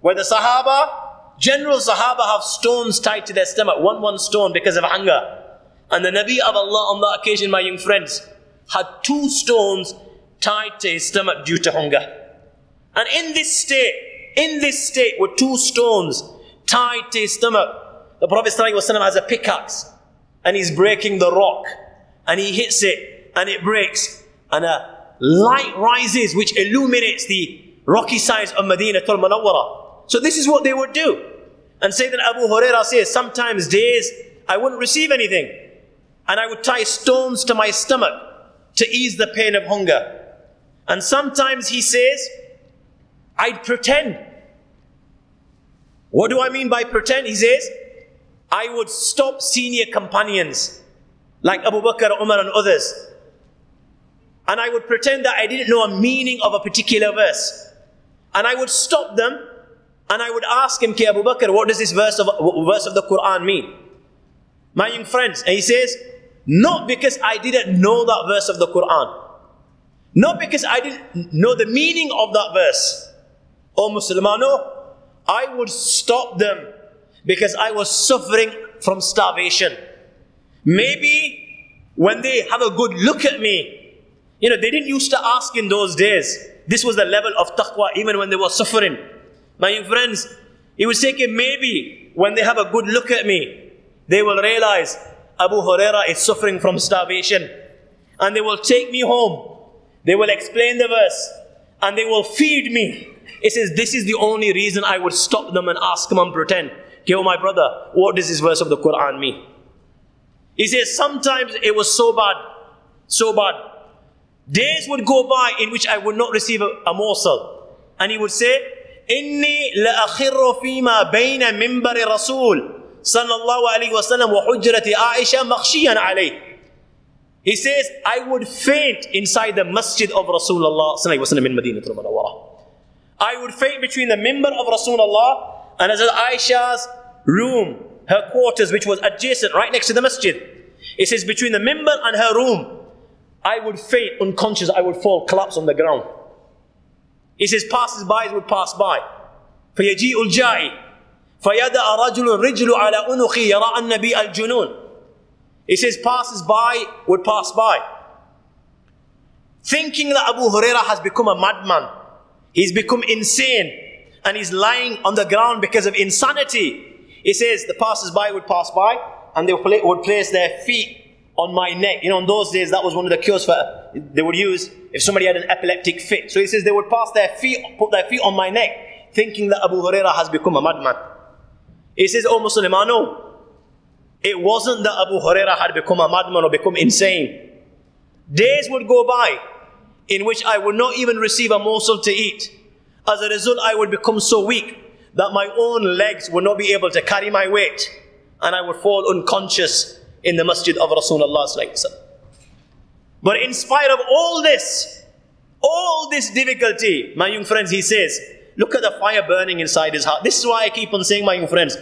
S1: where the Sahaba, general Sahaba, have stones tied to their stomach, one stone because of hunger. And the Nabi of Allah on that occasion, my young friends, had 2 stones tied to his stomach due to hunger. And in this state with 2 stones tied to his stomach, the Prophet ﷺ has a pickaxe and he's breaking the rock and he hits it and it breaks and a light rises which illuminates the rocky sides of Madinatul Munawwara. So this is what they would do. And Sayyidina Abu Hurairah says, sometimes days I wouldn't receive anything and I would tie stones to my stomach to ease the pain of hunger. And sometimes he says, I'd pretend. What do I mean by pretend? He says, I would stop senior companions like Abu Bakr, Umar and others, and I would pretend that I didn't know a meaning of a particular verse, and I would stop them and I would ask him, Abu Bakr, what does this verse of the Quran mean? My young friends, and he says, not because I didn't know that verse of the Quran, not because I didn't know the meaning of that verse, O Muslimano, I would stop them because I was suffering from starvation. Maybe when they have a good look at me, they didn't used to ask in those days. This was the level of taqwa even when they were suffering. My young friends, he would say, maybe when they have a good look at me, they will realize Abu Hurairah is suffering from starvation. And they will take me home. They will explain the verse and they will feed me. It says, this is the only reason I would stop them and ask them and pretend, oh my brother, what does this verse of the Quran mean? He says, sometimes it was so bad. Days would go by in which I would not receive a morsel. And he would say, إِنِّي لَأَخِرُّ فِي مَا بَيْنَ مِنْبَرِ رَسُولٍ صلى الله عليه وسلم وحجرة عائشة مخشيا عليه. He says, I would faint inside the masjid of Rasulullah صلى الله عليه وسلم in Madinatul Munawwara. I would faint between the mimbar of Rasulullah and Hazrat Aisha's room, her quarters, which was adjacent, right next to the masjid. It says, between the mimbar and her room, I would faint unconscious, I would fall, collapse on the ground. He says, passers-by would pass by. فَيَجِيءُ الْجَائِ فَيَدَأَ رَجُلٌ رِجْلُ عَلَى أُنُخِي يَرَى النَّبِيَ الْجُنُونَ. He says, passers-by would pass by, thinking that Abu Hurairah has become a madman. He's become insane, and he's lying on the ground because of insanity. He says, the passers-by would pass by, and they would place their feet on my neck. In those days, that was one of the cures they would use if somebody had an epileptic fit. So he says, they would put their feet on my neck, thinking that Abu Hurairah has become a madman. He says, oh Muslim, I know, it wasn't that Abu Hurairah had become a madman or become insane. Days would go by in which I would not even receive a morsel to eat. As a result, I would become so weak that my own legs would not be able to carry my weight, and I would fall unconscious in the masjid of Rasulullah. But in spite of all this difficulty, my young friends, he says, look at the fire burning inside his heart. This is why I keep on saying, my young friends,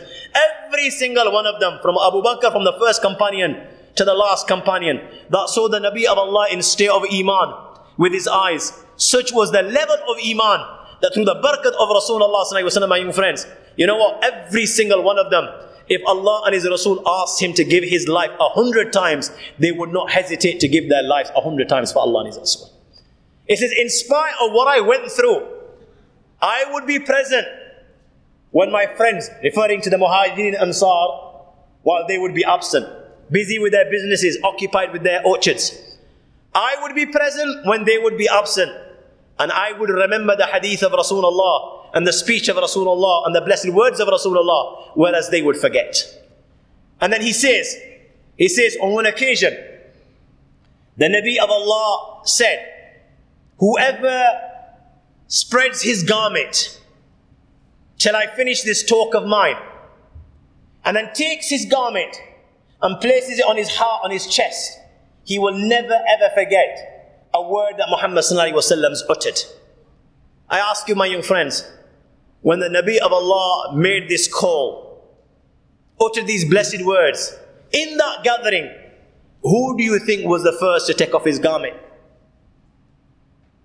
S1: every single one of them, from Abu Bakr, from the first companion to the last companion, that saw the Nabi of Allah in state of Iman with his eyes, such was the level of Iman that through the barakat of Rasulullah, my young friends, you know what, every single one of them, if Allah and His Rasul asked him to give his life 100 times, they would not hesitate to give their lives 100 times for Allah and His Rasul. It says, in spite of what I went through, I would be present when my friends, referring to the Muhajirin and Ansar, while they would be absent, busy with their businesses, occupied with their orchards. I would be present when they would be absent, and I would remember the hadith of Rasulullah and the speech of Rasulullah and the blessed words of Rasulullah, whereas they would forget. And then he says on one occasion, the Nabi of Allah said, whoever spreads his garment till I finish this talk of mine, and then takes his garment and places it on his heart, on his chest, he will never ever forget a word that Muhammad sallallahu alaihi wasallam uttered. I ask you, my young friends, when the Nabi of Allah made this call, uttered these blessed words, in that gathering, who do you think was the first to take off his garment?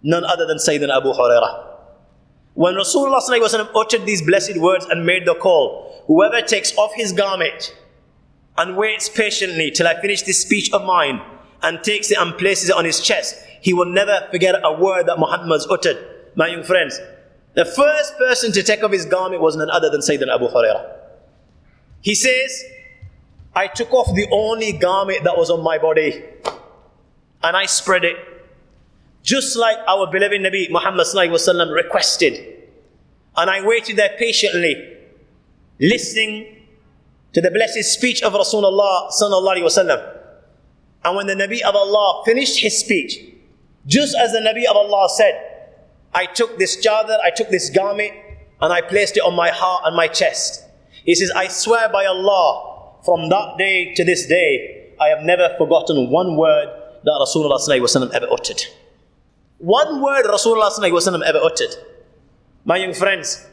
S1: None other than Sayyidina Abu Hurairah. When Rasulullah sallallahu alaihi wasallam uttered these blessed words and made the call, whoever takes off his garment and waits patiently till I finish this speech of mine, and takes it and places it on his chest, he will never forget a word that Muhammad's uttered. My young friends, the first person to take off his garment was none other than Sayyidina Abu Hurairah. He says, I took off the only garment that was on my body, and I spread it, just like our beloved Nabi Muhammad sallallahu alaihi wasallam requested. And I waited there patiently, listening to the blessed speech of Rasulullah sallallahu alaihi wasallam. And when the Nabi of Allah finished his speech, just as the Nabi of Allah said, I took this chadar, I took this garment, and I placed it on my heart and my chest. He says, I swear by Allah, from that day to this day, I have never forgotten one word that Rasulullah sallallahu alaihi wasallam ever uttered. One word Rasulullah sallallahu alaihi wasallam ever uttered. My young friends,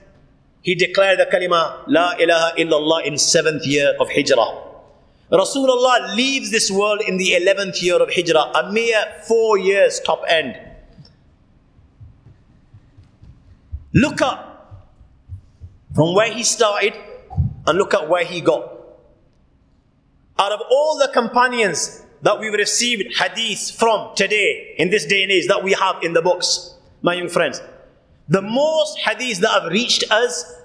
S1: he declared the kalima, La ilaha illallah, in 7th year of Hijrah. Rasulullah leaves this world in the 11th year of Hijrah, a mere 4 years top end. Look up from where he started and look at where he got. Out of all the companions that we've received hadith from today, in this day and age that we have in the books, my young friends, the most hadiths that have reached us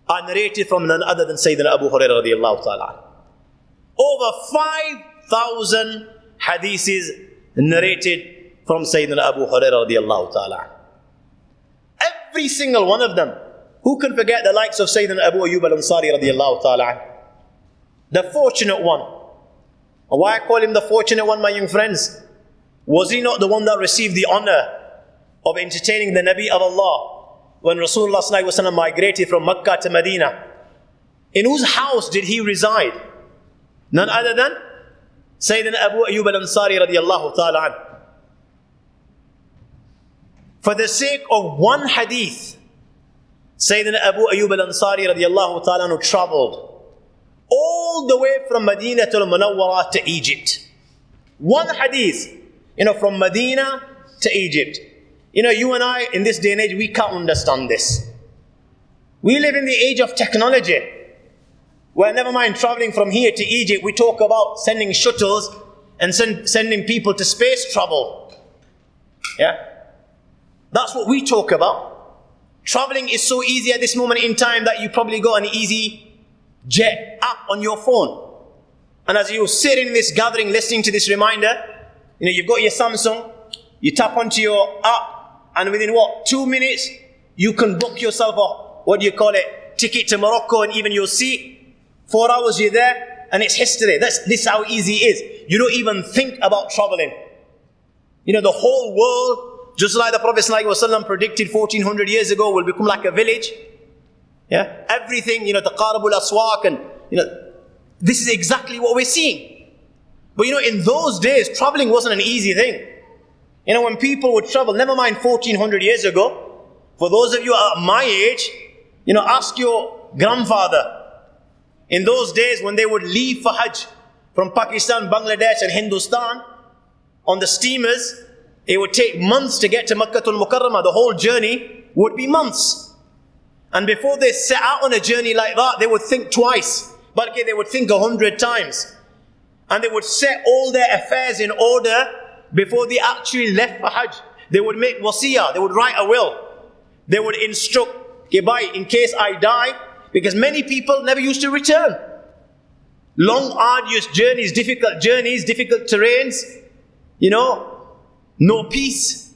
S1: are narrated from none other than Sayyidina Abu Hurairah radiallahu ta'ala. Over 5,000 hadiths narrated from Sayyidina Abu Hurairah radiallahu ta'ala. Every single one of them. Who can forget the likes of Sayyidina Abu Ayyub al-Ansari radiallahu ta'ala? The fortunate one. And why I call him the fortunate one, my young friends? Was he not the one that received the honor of entertaining the Nabi of Allah when Rasulullah sallallahu alaihi wasallam migrated from Makkah to Medina? In whose house did he reside? None other than Sayyidina Abu Ayyub al-Ansari radiallahu ta'ala an. For the sake of one hadith, Sayyidina Abu Ayyub al-Ansari radiallahu ta'ala anhu traveled all the way from Medina to Munawwara to Egypt. One hadith, from Medina to Egypt. You and I, in this day and age, we can't understand this. We live in the age of technology, where never mind traveling from here to Egypt, we talk about sending shuttles and sending people to space travel. Yeah? That's what we talk about. Traveling is so easy at this moment in time that you probably got an easy jet app on your phone. And as you sit in this gathering listening to this reminder, you've got your Samsung, you tap onto your app, and within 2 minutes, you can book yourself a ticket to Morocco and even your seat. 4 hours you're there, and it's history. This is how easy it is. You don't even think about traveling. The whole world, just like the Prophet ﷺ predicted 1400 years ago, will become like a village. Yeah, everything, taqarabul aswaq, and this is exactly what we're seeing. But in those days, traveling wasn't an easy thing. When people would travel, never mind 1400 years ago, for those of you at my age, ask your grandfather. In those days when they would leave for Hajj from Pakistan, Bangladesh and Hindustan, on the steamers, it would take months to get to Makkatul Mukarramah. The whole journey would be months. And before they set out on a journey like that, they would think twice. But they would think 100 times. And they would set all their affairs in order before they actually left for Hajj. They would make wasiyah, they would write a will. They would instruct, in case I die, because many people never used to return. Long, arduous journeys, difficult terrains, no peace,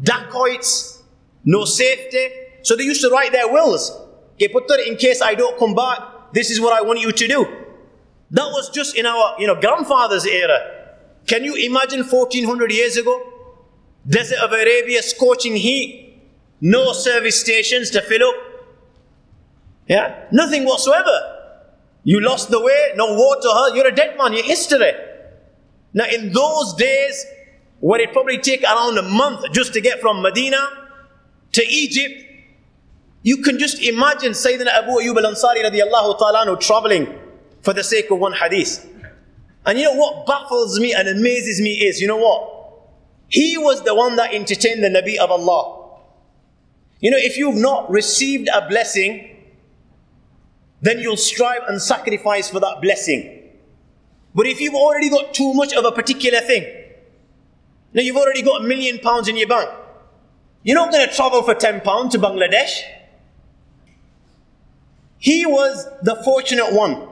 S1: dacoits, no safety. So they used to write their wills. In case I don't come back, this is what I want you to do. That was just in our grandfather's era. Can you imagine 1400 years ago? Desert of Arabia, scorching heat, no service stations to fill up. Yeah, nothing whatsoever. You lost the way, no water, you're a dead man, you're history. Now in those days, where it probably take around a month just to get from Medina to Egypt, you can just imagine Sayyidina Abu Ayyub al-Ansari radiallahu ta'ala anhu traveling for the sake of one hadith. And what baffles me and amazes me is, he was the one that entertained the Nabi of Allah. If you've not received a blessing, then you'll strive and sacrifice for that blessing. But if you've already got too much of a particular thing, now you've already got £1 million in your bank, you're not going to travel for £10 to Bangladesh. He was the fortunate one.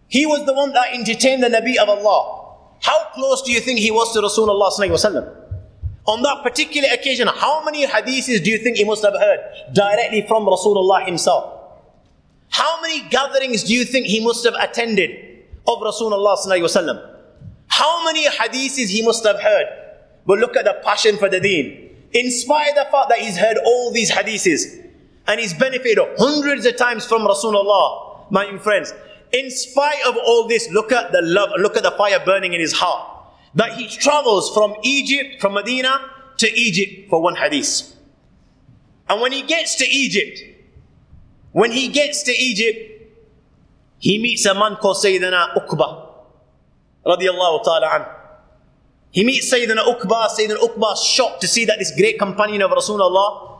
S1: He was the one that entertained the Nabi of Allah. How close do you think he was to Rasulullah sallallahu alaihi wasallam? On that particular occasion, how many hadiths do you think he must have heard directly from Rasulullah himself? How many gatherings do you think he must have attended of Rasulullah sallallahu alaihi wasallam? How many hadiths he must have heard? But look at the passion for the deen. In spite of the fact that he's heard all these hadiths and he's benefited hundreds of times from Rasulullah, my friends, in spite of all this, look at the love, look at the fire burning in his heart. That he travels from Egypt, from Medina to Egypt for one hadith. And when he gets to Egypt, he meets a man called Sayyidina Uqba radiyallahu ta'ala an. He meets Sayyidina Uqba. Sayyidina Uqba is shocked to see that this great companion of Rasulullah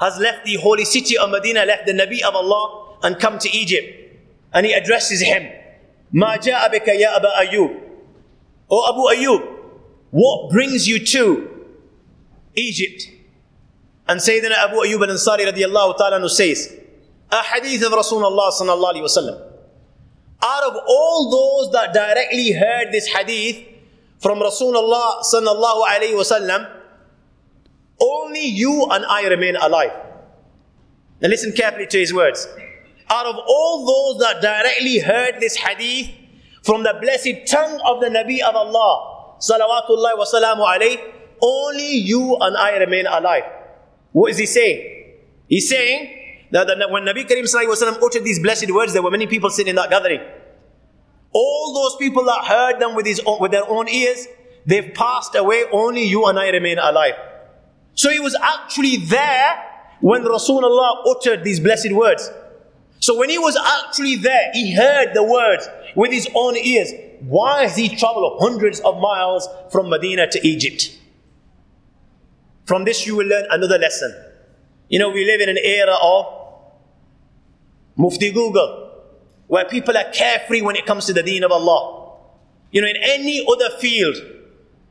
S1: has left the holy city of Medina, left the Nabi of Allah and come to Egypt. And he addresses him, Ma ja'a bika ya Aba Ayyub. O Abu Ayyub, what brings you to Egypt? And Sayyidina Abu Ayyub al-Ansari radiyallahu ta'ala anhu says, a hadith of Rasulullah sallallahu alayhi wa sallam. Out of all those that directly heard this hadith from Rasulullah sallallahu alayhi wa sallam, only you and I remain alive. Now listen carefully to his words. Out of all those that directly heard this hadith from the blessed tongue of the Nabi of Allah, salawatullahi wa salamu alayhi, only you and I remain alive. What is he saying? He's saying that when Nabi Kareem sallallahu alayhi wa sallam uttered these blessed words, there were many people sitting in that gathering. All those people that heard them with their own ears, they've passed away, only you and I remain alive. So he was actually there when Rasulullah uttered these blessed words. So when he was actually there, he heard the words with his own ears. Why has he traveled hundreds of miles from Medina to Egypt? From this you will learn another lesson. We live in an era of Mufti Google, where people are carefree when it comes to the deen of Allah. In any other field,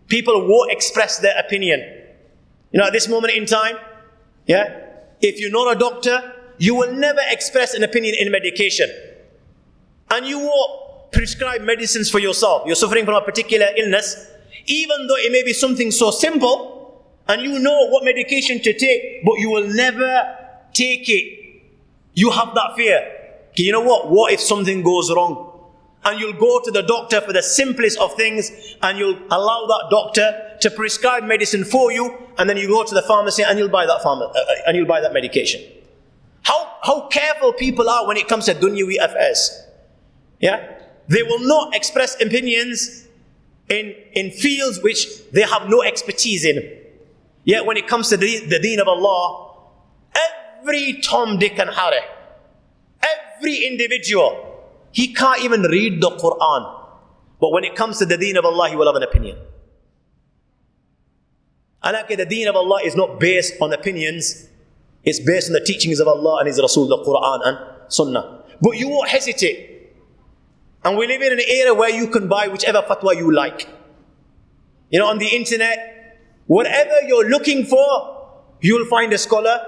S1: people won't express their opinion. At this moment in time, if you're not a doctor, you will never express an opinion in medication. And you won't prescribe medicines for yourself. You're suffering from a particular illness, even though it may be something so simple, and you know what medication to take, but you will never take it. You have that fear. Okay, you know what? What if something goes wrong? And you'll go to the doctor for the simplest of things, and you'll allow that doctor to prescribe medicine for you, and then you go to the pharmacy and you'll buy that medication. How careful people are when it comes to dunyawi affairs. They will not express opinions in fields which they have no expertise in. Yet when it comes to the deen of Allah, every Tom, Dick and Harry, every individual, he can't even read the Quran. But when it comes to the deen of Allah, he will have an opinion. And the deen of Allah is not based on opinions. It's based on the teachings of Allah and His Rasul, the Quran and Sunnah. But you won't hesitate. And we live in an era where you can buy whichever fatwa you like. On the internet, whatever you're looking for, you'll find a scholar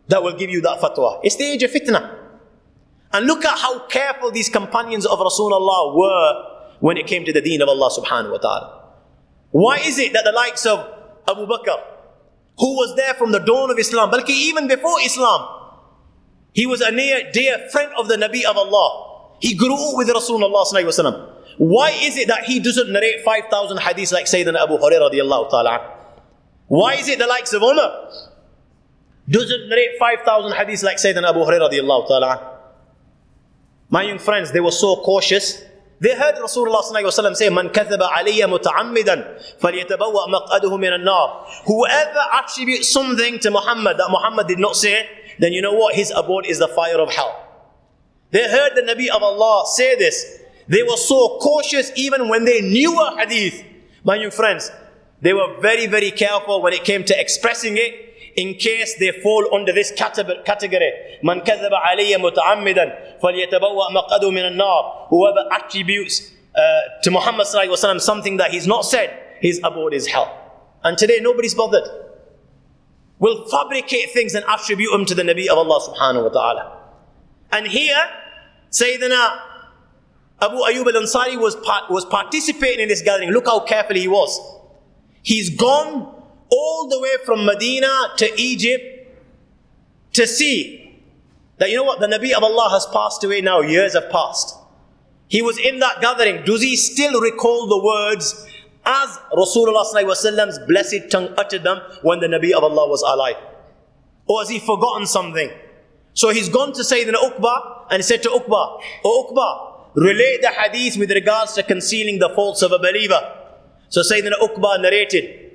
S1: that will give you that fatwa. It's the age of fitna. And look at how careful these companions of Rasulullah were when it came to the deen of Allah subhanahu wa ta'ala. Why is it that the likes of Abu Bakr, who was there from the dawn of Islam, but even before Islam, he was a near dear friend of the Nabi of Allah. He grew up with Rasulullah sallallahu alaihi wasallam. Why is it that he doesn't narrate 5,000 hadiths like Sayyidina Abu Hurairah radiyallahu ta'ala? Why is it the likes of Umar doesn't narrate 5,000 hadiths like Sayyidina Abu Hurairah radiyallahu ta'ala? My young friends, they were so cautious. They heard Rasulullah sallallahu alaihi wasallam say, "Man kathaba alayya muta'ammidan falyatabawwa maq'adahu min an-nar." Whoever attributes something to Muhammad that Muhammad did not say, then you know what? His abode is the fire of hell. They heard the Nabi of Allah say this. They were so cautious even when they knew a hadith. My young friends, they were very, very careful when it came to expressing it, in case they fall under this category. Man kadhaba alayya muta'ammidan falyatabawwa maq'adahu min an-nar. Whoever attributes to Muhammad sallallahu alaihi wasallam something that he's not said, his abode is hell. And today nobody's bothered. We'll fabricate things and attribute them to the Nabi of Allah subhanahu wa ta'ala. And here, Sayyidina Abu Ayyub al-Ansari was participating in this gathering. Look how careful he was. He's gone all the way from Medina to Egypt to see that, you know what, the Nabi of Allah has passed away now, years have passed. He was in that gathering. Does he still recall the words as Rasulullah sallallahu alaihi wasallam's blessed tongue uttered them when the Nabi of Allah was alive? Or has he forgotten something? So he's gone to Sayyidina Uqba and he said to Uqba, "Oh Uqba, relate the hadith with regards to concealing the faults of a believer." So Sayyidina Uqba narrated,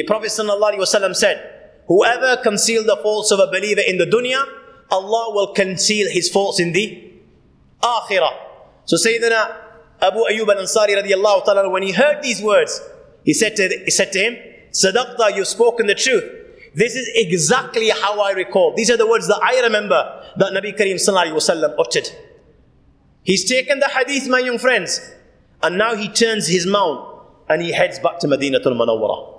S1: Prophet sallallahu alaihi wasallam said, "Whoever conceals the faults of a believer in the dunya, Allah will conceal his faults in the akhirah." So Sayyidina Abu Ayyub al-Ansari radiyallahu ta'ala, when he heard these words, he said to him, "Sadaqta, you've spoken the truth. This is exactly how I recall. These are the words that I remember that Nabi Kareem sallallahu alaihi wasallam uttered." He's taken the hadith, my young friends, and now he turns his mount and he heads back to Madinatul Munawwarah.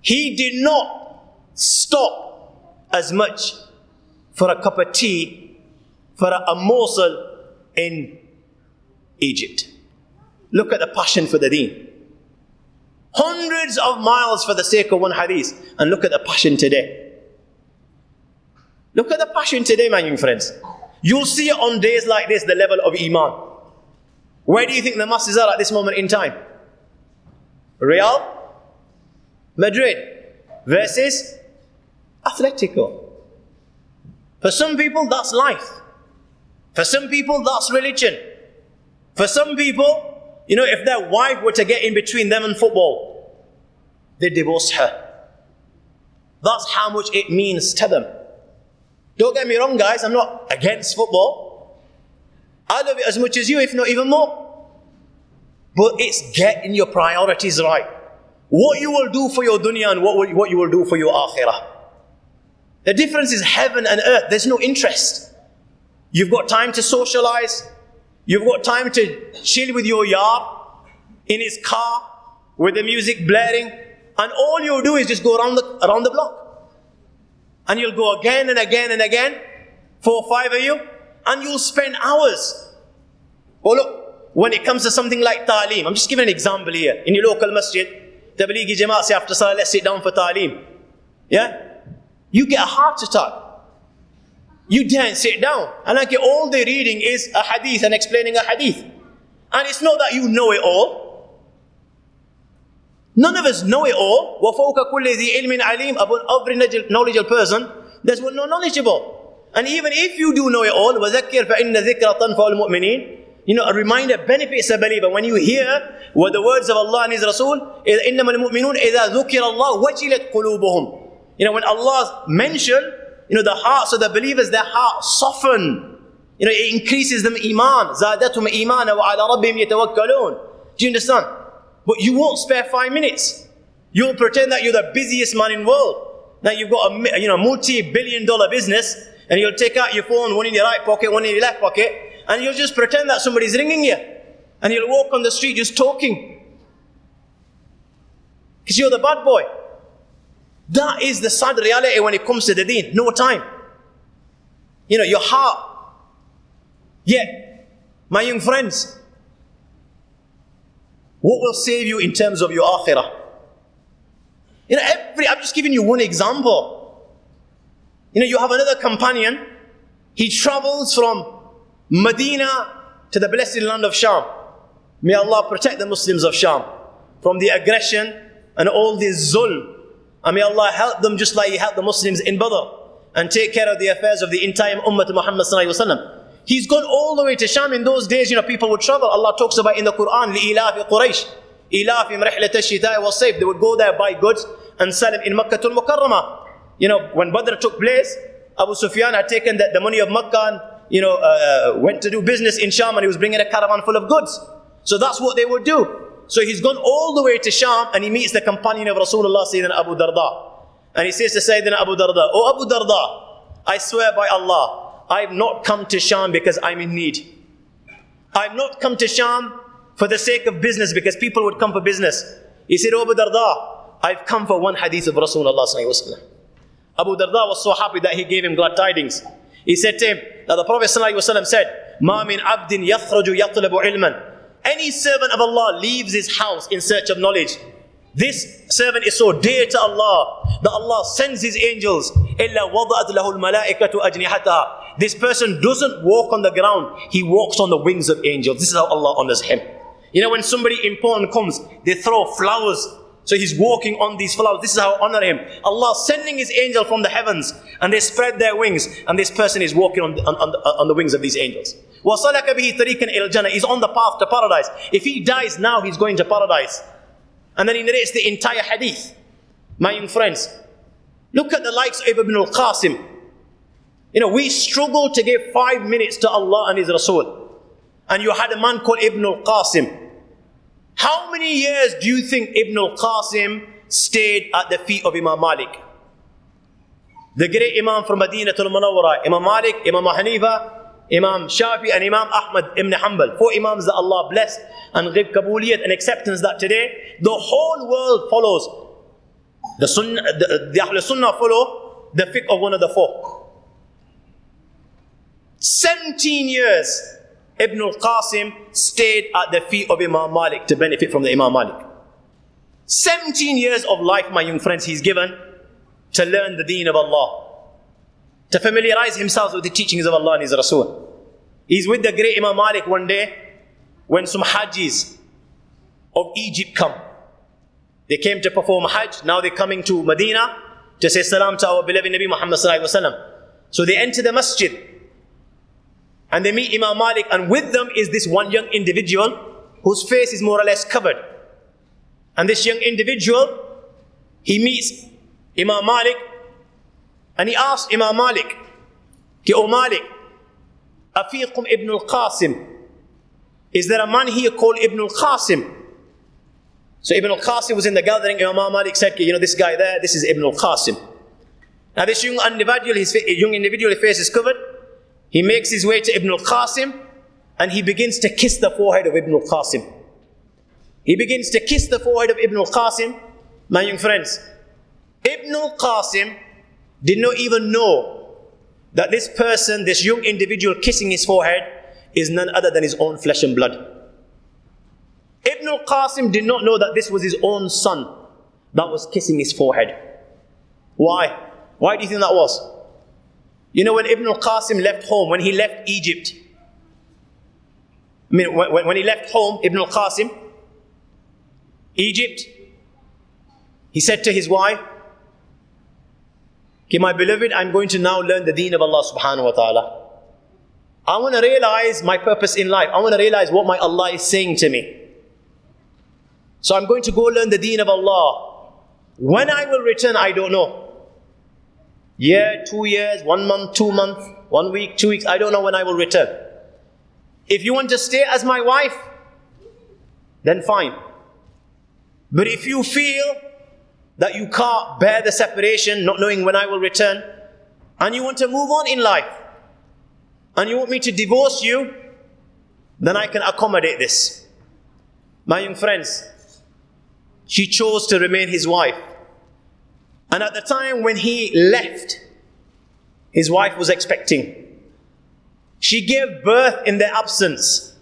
S1: He did not stop as much for a cup of tea, for a morsel in Egypt. Look at the passion for the deen. Hundreds of miles for the sake of one hadith. And look at the passion today. Look at the passion today, my young friends. You'll see it on days like this, the level of iman. Where do you think the masses are at this moment in time? Real Madrid versus Atletico. For some people, that's life. For some people, that's religion. For some people, if their wife were to get in between them and football, they divorce her. That's how much it means to them. Don't get me wrong, guys, I'm not against football. I love it as much as you, if not even more. But it's getting your priorities right. what you will do for your dunya and what you will do for your akhirah. The difference is heaven and earth. There's no interest. You've got time to socialize. You've got time to chill with your yar in his car with the music blaring, and all you'll do is just go around the block. And you'll go again and again and again, 4 or 5 of you, and you'll spend hours. Oh look, when it comes to something like ta'aleem, I'm just giving an example here. In your local masjid, Tablighi Jamaat say after salah, let's sit down for ta'aleem. Yeah? You get a heart attack. You dare sit down. And like all they're reading is a hadith and explaining a hadith. And it's not that you know it all. None of us know it all. وَفَوْقَ كُلِّ ذِي عِلْمٍ عَلِيمٍ. Upon every knowledgeable person, there's one no knowledgeable. And even if you do know it all, وَذَكِّرْ فَإِنَّ ذِكْرَ تَنْفَعُ الْمُؤْمِنِينَ. You know, a reminder benefits a believer. When you hear what the words of Allah and His Rasul, إِنَّمَا الْمُؤْمِنُونَ إِذَا ذُكِرَ اللَّهُ وَجِلَتْ قُلُوبُهُمْ. You know, when Allah mentioned, you know, the hearts of the believers, their hearts soften. You know, it increases them iman. زَادَتْهُمْ إِيمَانًا وَعَلَى رَبِّهِمْ يَتَوَكَّلُونَ. Do you understand? But you won't spare 5 minutes. You'll pretend that you're the busiest man in the world. That you've got a multi-billion-dollar business, and you'll take out your phone, one in your right pocket, one in your left pocket, and you'll just pretend that somebody's ringing you. And you'll walk on the street just talking. Because you're the bad boy. That is the sad reality when it comes to the deen. No time. You know, your heart. Yet, my young friends, what will save you in terms of your akhirah? You know, I'm just giving you one example. You know, you have another companion. He travels from Medina to the blessed land of Sham. May Allah protect the Muslims of Sham from the aggression and all this zulm. And may Allah help them just like He helped the Muslims in Badr, and take care of the affairs of the entire Ummah of Muhammad sallallahu alaihi wasallam. He's gone all the way to Sham. In those days, you know, people would travel. Allah talks about in the Quran, لِإِلَافِ قُرَيْشِ إِلَافِهِمْ رِحْلَةَ الشِّتَاءِ وَالصَّيْفِ. They would go there, buy goods, and sell them in Makkah al-Mukarramah. You know, when Badr took place, Abu Sufyan had taken the money of Makkah and, went to do business in Sham, and he was bringing a caravan full of goods. So that's what they would do. So he's gone all the way to Sham, and he meets the companion of Rasulullah, Sayyidina Abu Darda. And he says to Sayyidina Abu Darda, "Oh Abu Darda, I swear by Allah, I have not come to Sham because I'm in need. I've not come to Sham for the sake of business, because people would come for business." He said, "Oh Abu Darda, I've come for one hadith of Rasulullah sallallahu alaihi wasallam." Abu Darda was so happy that he gave him glad tidings. He said to him that the Prophet sallallahu alaihi wasallam said, "Ma min abdin yakhraju yatlabu ilman." Any servant of Allah leaves his house in search of knowledge. This servant is so dear to Allah that Allah sends His angels. إِلَّا وَضَعَتْ لَهُ الْمَلَائِكَةُ أَجْنِحَتَهَا. This person doesn't walk on the ground, he walks on the wings of angels. This is how Allah honors him. You know, when somebody important comes, they throw flowers. So he's walking on these flowers. This is how I honor him. Allah sending His angel from the heavens, and they spread their wings, and this person is walking on the wings of these angels. وَصَلَكَ بِهِ طَرِيقًا إِلَى الْجَنَّةِ. He's on the path to paradise. If he dies now, he's going to paradise. And then he narrates the entire hadith. My young friends, look at the likes of Ibn al-Qasim. You know, we struggle to give 5 minutes to Allah and His Rasul. And you had a man called Ibn al-Qasim. How many years do you think Ibn al-Qasim stayed at the feet of Imam Malik? The great Imam from Medina to al-Munawwara, Imam Malik, Imam Hanifa, Imam Shafi'i, and Imam Ahmad ibn Hanbal. 4 Imams that Allah blessed and gave kabuliyat and acceptance, that today the whole world follows. The Sunnah, the Ahl Sunnah follow the fiqh of one of the 4. 17 years Ibn al-Qasim stayed at the feet of Imam Malik to benefit from the Imam Malik. 17 years of life, my young friends, he's given to learn the deen of Allah, to familiarize himself with the teachings of Allah and His Rasul. He's with the great Imam Malik one day when some Hajjis of Egypt come. They came to perform Hajj. Now they're coming to Medina to say salam to our beloved Nabi Muhammad sallallahu alaihi wasallam. So they enter the masjid and they meet Imam Malik, and with them is this one young individual whose face is more or less covered. And this young individual, he meets Imam Malik, and he asks Imam Malik, "O Malik, afiqum Ibn al-Qasim? Is there a man here called Ibn al-Qasim?" So Ibn al-Qasim was in the gathering. Imam Malik said, this guy there, this is Ibn al-Qasim. Now this young individual, his face is covered. He makes his way to Ibn al-Qasim and he begins to kiss the forehead of Ibn al-Qasim. He begins to kiss the forehead of Ibn al-Qasim. My young friends, Ibn al-Qasim did not even know that this person, this young individual kissing his forehead, is none other than his own flesh and blood. Ibn al-Qasim did not know that this was his own son that was kissing his forehead. Why? Why do you think that was? When Ibn al-Qasim left home, when he left Egypt, when he left home, Ibn al-Qasim, Egypt, he said to his wife, okay, my beloved, I'm going to now learn the deen of Allah subhanahu wa ta'ala. I want to realize my purpose in life. I want to realize what my Allah is saying to me. So I'm going to go learn the deen of Allah. When I will return, I don't know. Year, 2 years, 1 month, 2 months, 1 week, 2 weeks, I don't know when I will return. If you want to stay as my wife, then fine. But if you feel that you can't bear the separation, not knowing when I will return, and you want to move on in life, and you want me to divorce you, then I can accommodate this. My young friends, she chose to remain his wife. And at the time when he left, his wife was expecting. She gave birth in their absence.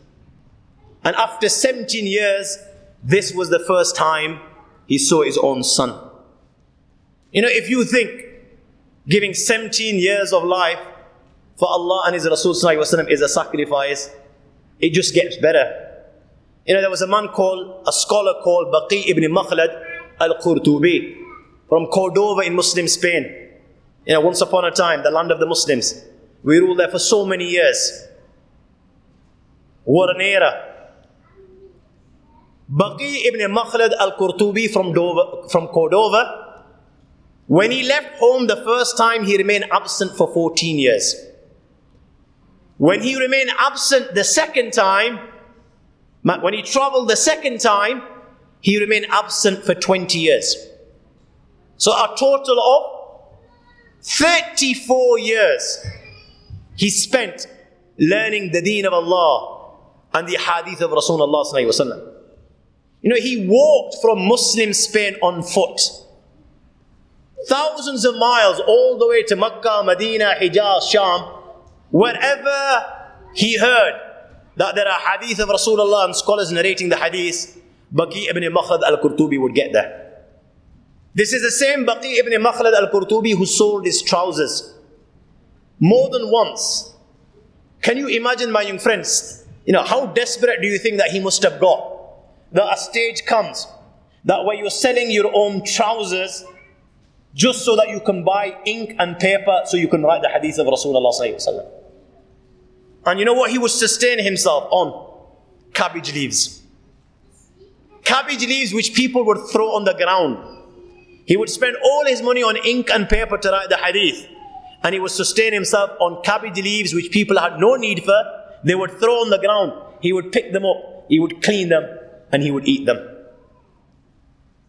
S1: And after 17 years, this was the first time he saw his own son. If you think giving 17 years of life for Allah and His Rasul is a sacrifice, it just gets better. There was a scholar called Waqi'ah ibn Makhlad al-Qurtubi from Cordova in Muslim Spain. Once upon a time, the land of the Muslims. We ruled there for so many years. What an era. Waqi'ah ibn Makhlad al-Qurtubi from Cordova, when he left home the first time, he remained absent for 14 years. When he remained absent the second time, when he traveled the second time, he remained absent for 20 years. So a total of 34 years he spent learning the deen of Allah and the hadith of Rasulullah sallallahu alaihi wasallam. He walked from Muslim Spain on foot. Thousands of miles all the way to Makkah, Medina, Hijaz, Sham. Wherever he heard that there are hadith of Rasulullah and scholars narrating the hadith, Waqi'ah ibn Makhlad al-Qurtubi would get there. This is the same Waqi'ah ibn Makhlad al-Qurtubi who sold his trousers more than once. Can you imagine, my young friends, how desperate do you think that he must have got? That a stage comes that where you're selling your own trousers just so that you can buy ink and paper so you can write the hadith of Rasulullah sallallahu alaihi wasallam. And you know what he would sustain himself on? Cabbage leaves. Cabbage leaves which people would throw on the ground. He would spend all his money on ink and paper to write the hadith. And he would sustain himself on cabbage leaves which people had no need for. They would throw on the ground. He would pick them up. He would clean them. And he would eat them.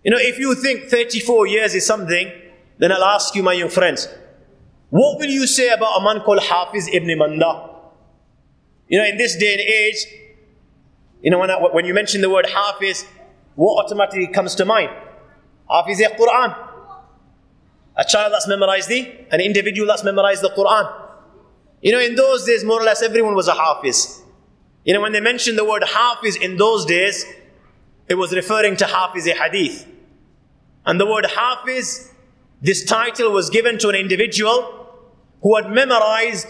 S1: If you think 34 years is something, then I'll ask you, my young friends, what will you say about a man called Hafiz ibn Manda? In this day and age, when you mention the word Hafiz, what automatically comes to mind? Hafiz is Quran. A child that's memorized an individual that's memorized the Quran. In those days, more or less, everyone was a Hafiz. When they mentioned the word Hafiz in those days, it was referring to Hafiz a hadith. And the word Hafiz, this title was given to an individual who had memorized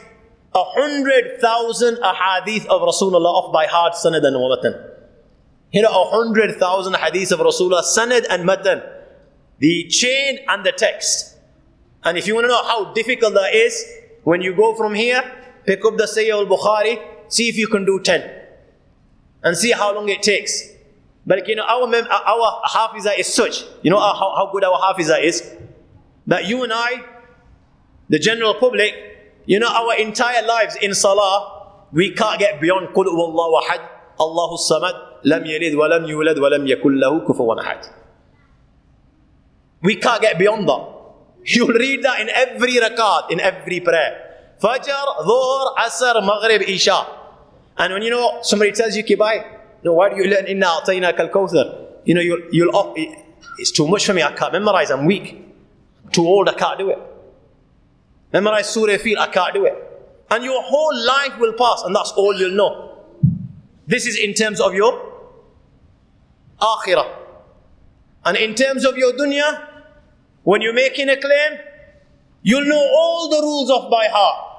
S1: 100,000 ahadith of Rasulullah off by heart, sanad and matan. 100,000 hadith of Rasulullah, sanad and matan. The chain and the text. And if you want to know how difficult that is, when you go from here, pick up the Sahih al-Bukhari, see if you can do 10. And see how long it takes. But our Hafizah is such, how good our Hafizah is, that you and I, the general public, our entire lives in Salah, we can't get beyond Qul huwallahu ahad, Allahu samad, لم يلد ولم يولد ولم يكن له كفوا أحد. We can't get beyond that. You'll read that in every rakat, in every prayer. Fajr, Dhuhr, Asr, Maghrib, Isha. And when somebody tells you, Kibai, why do you learn Inna A'tainaka al-Kawthar? It's too much for me, I can't memorize, I'm weak. I'm too old, I can't do it. Memorize Surah Fil, I can't do it. And your whole life will pass, and that's all you'll know. This is in terms of your akhirah. And in terms of your dunya, when you're making a claim, you'll know all the rules off by heart.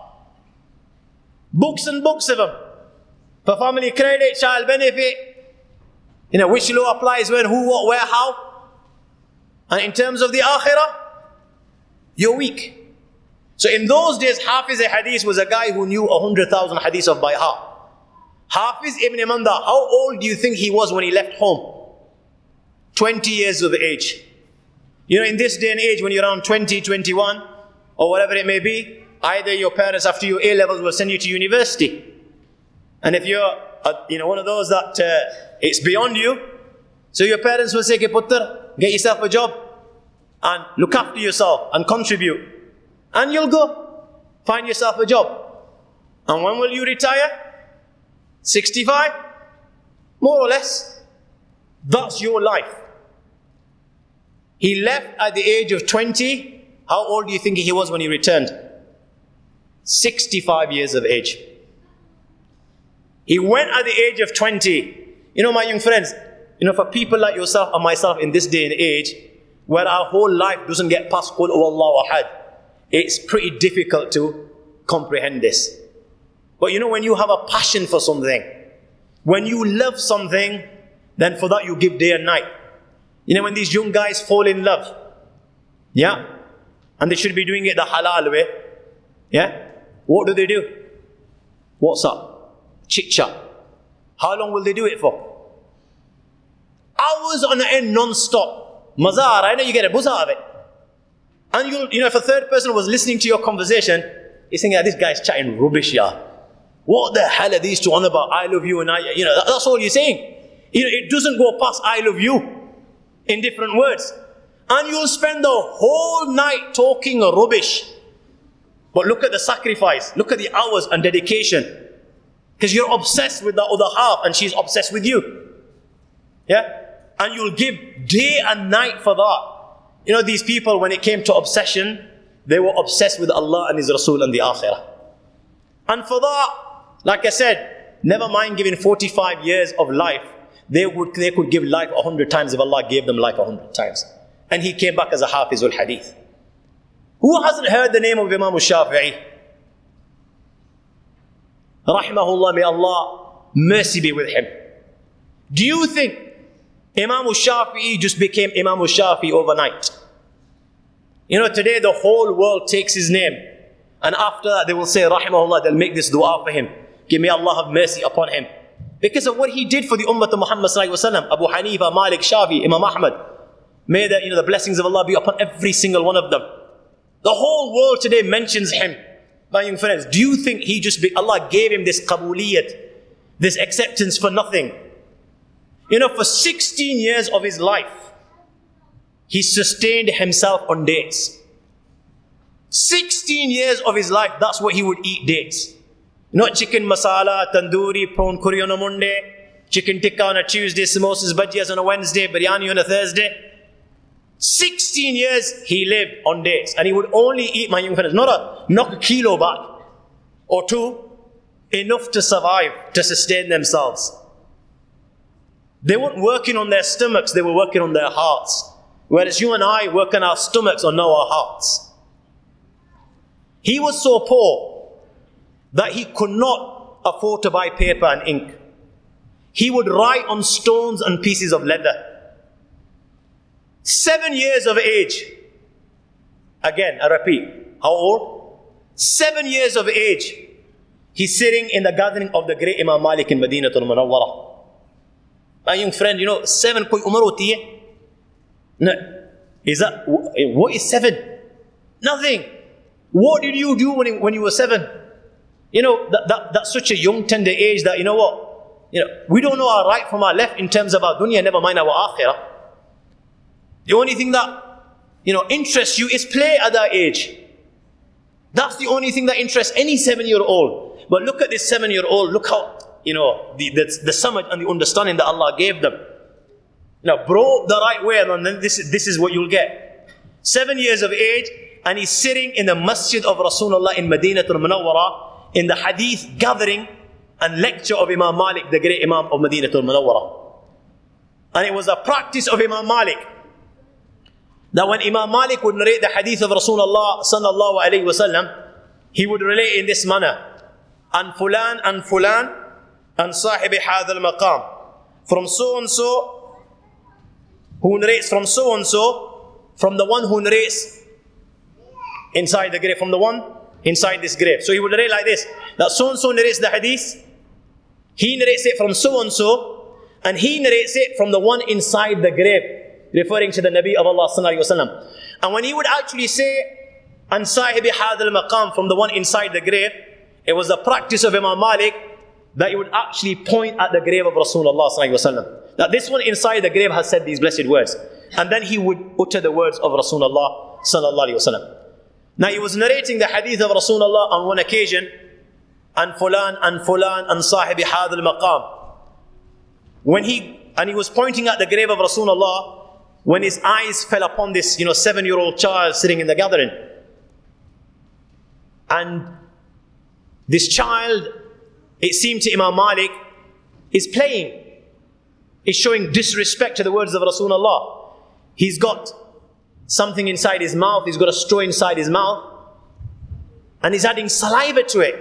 S1: Books and books of them. For family credit, child benefit, which law applies when, who, what, where, how. And in terms of the akhirah, you're weak. So in those days, Hafiz al-Hadith was a guy who knew 100,000 hadiths off by heart. Hafiz ibn Manda, how old do you think he was when he left home? 20 years of age. In this day and age, when you're around 20, 21, or whatever it may be, either your parents after your A-levels will send you to university. And if you're one of those that it's beyond you, so your parents will say, "Ke putter, get yourself a job and look after yourself and contribute." And you'll go find yourself a job. And when will you retire? 65? More or less. That's your life. He left at the age of 20. How old do you think he was when he returned? 65 years of age. He went at the age of 20. My young friends, for people like yourself and myself in this day and age, where our whole life doesn't get past Qul Huwallahu Ahad, it's pretty difficult to comprehend this. But when you have a passion for something, when you love something, then for that you give day and night. When these young guys fall in love, and they should be doing it the halal way, what do? What's up? Chit chat. How long will they do it for? Hours on end, non-stop. Mazar, I know you get a buzz out of it. And if a third person was listening to your conversation, he's saying, this guy's chatting rubbish, What the hell are these two on about? I love you and that's all you're saying. It doesn't go past I love you in different words. And you'll spend the whole night talking rubbish. But look at the sacrifice, look at the hours and dedication. Because you're obsessed with the other half and she's obsessed with you. And you'll give day and night for that. These people, when it came to obsession, they were obsessed with Allah and His Rasul and the Akhirah. And for that, like I said, never mind giving 45 years of life, they could give life 100 times if Allah gave them life 100 times. And he came back as a Hafiz al-Hadith. Who hasn't heard the name of Imam Shafi'i? Rahimahullah, may Allah mercy be with him. Do you think Imam Shafi'i just became Imam Shafi'i overnight? Today the whole world takes his name. And after that they will say, Rahimahullah, they'll make this dua for him. May Allah have mercy upon him. Because of what he did for the Ummah of Muhammad sallallahu alaihi wasallam. Abu Hanifa, Malik, Shafi, Imam Ahmad. May the blessings of Allah be upon every single one of them. The whole world today mentions him. My young friends, do you think Allah gave him this qabuliyat, this acceptance for nothing? For 16 years of his life, he sustained himself on dates. 16 years of his life, that's what he would eat, dates. Not chicken masala, tandoori, prawn curry on a Monday, chicken tikka on a Tuesday, samosas, bhajiyas on a Wednesday, biryani on a Thursday. 16 years he lived on dates. And he would only eat, my young friends, not knock a kilo back or two, enough to survive, to sustain themselves. They weren't working on their stomachs, they were working on their hearts. Whereas you and I work on our stomachs or know our hearts. He was so poor that he could not afford to buy paper and ink. He would write on stones and pieces of leather. 7 years of age. Again, I repeat. How old? 7 years of age. He's sitting in the gathering of the great Imam Malik in Madinatul Munawwarah. My young friend, 7 koi umar hoti hai? No. What is 7? Nothing. What did you do when you were 7? That's such a young, tender age that, we don't know our right from our left in terms of our dunya, never mind our akhirah. The only thing that, interests you is play at that age. That's the only thing that interests any 7-year-old. But look at this 7-year-old, look how, the summit and the understanding that Allah gave them. Bro, the right way, and then this is what you'll get. 7 years of age, and he's sitting in the masjid of Rasulullah in Madinatul Munawwara, in the hadith gathering and lecture of Imam Malik, the great Imam of Madinatul Munawwara. And it was a practice of Imam Malik that when Imam Malik would narrate the hadith of Rasulullah sallallahu alayhi wasallam, he would relate in this manner: an fulan and sahibi hadha al-maqam, from so and so who narrates from so and so, from the one who narrates inside the grave, from the one inside this grave. So he would narrate like this, that so and so narrates the hadith, he narrates it from so and so, and he narrates it from the one inside the grave, referring to the Nabi of Allah sallallahu alaihi wasallam. And when he would actually say an sahibi hadha al-maqam, from the one inside the grave, it was the practice of Imam Malik that he would actually point at the grave of Rasulullah sallallahu alaihi wasallam, that this one inside the grave has said these blessed words, and then he would utter the words of Rasulullah sallallahu alaihi wasallam. Now he was narrating the hadith of Rasulullah on one occasion, an fulan and sahibi hadha al-maqam. When he was pointing at the grave of Rasulullah, when his eyes fell upon this 7-year-old child sitting in the gathering. And this child, it seemed to Imam Malik, is playing, is showing disrespect to the words of Rasulullah. He's got something inside his mouth, he's got a straw inside his mouth, and he's adding saliva to it.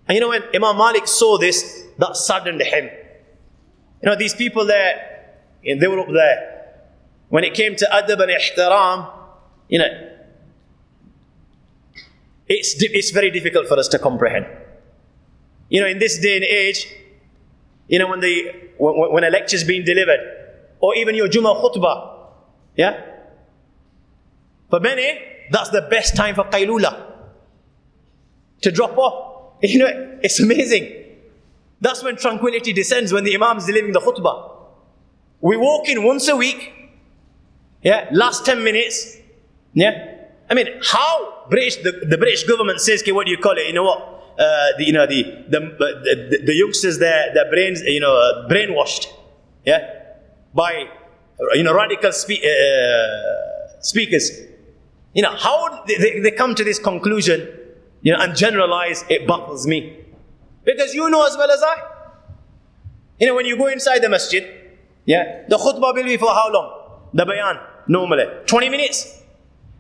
S1: And when Imam Malik saw this, that saddened him. These people there, they were up there. When it came to adab and ihtiram, it's very difficult for us to comprehend. In this day and age, when a lecture is being delivered, or even your Jummah khutbah, for many, that's the best time for qaylula, to drop off. It's amazing. That's when tranquility descends, when the Imam is delivering the khutbah. We walk in once a week, last 10 minutes, I mean, how the British government says, what do you call it? The youngsters, their brains, brainwashed, by radical speakers. How they come to this conclusion, and generalize, it baffles me. Because you know as well as I. When you go inside the masjid, the khutbah will be for how long? The bayan, normally 20 minutes.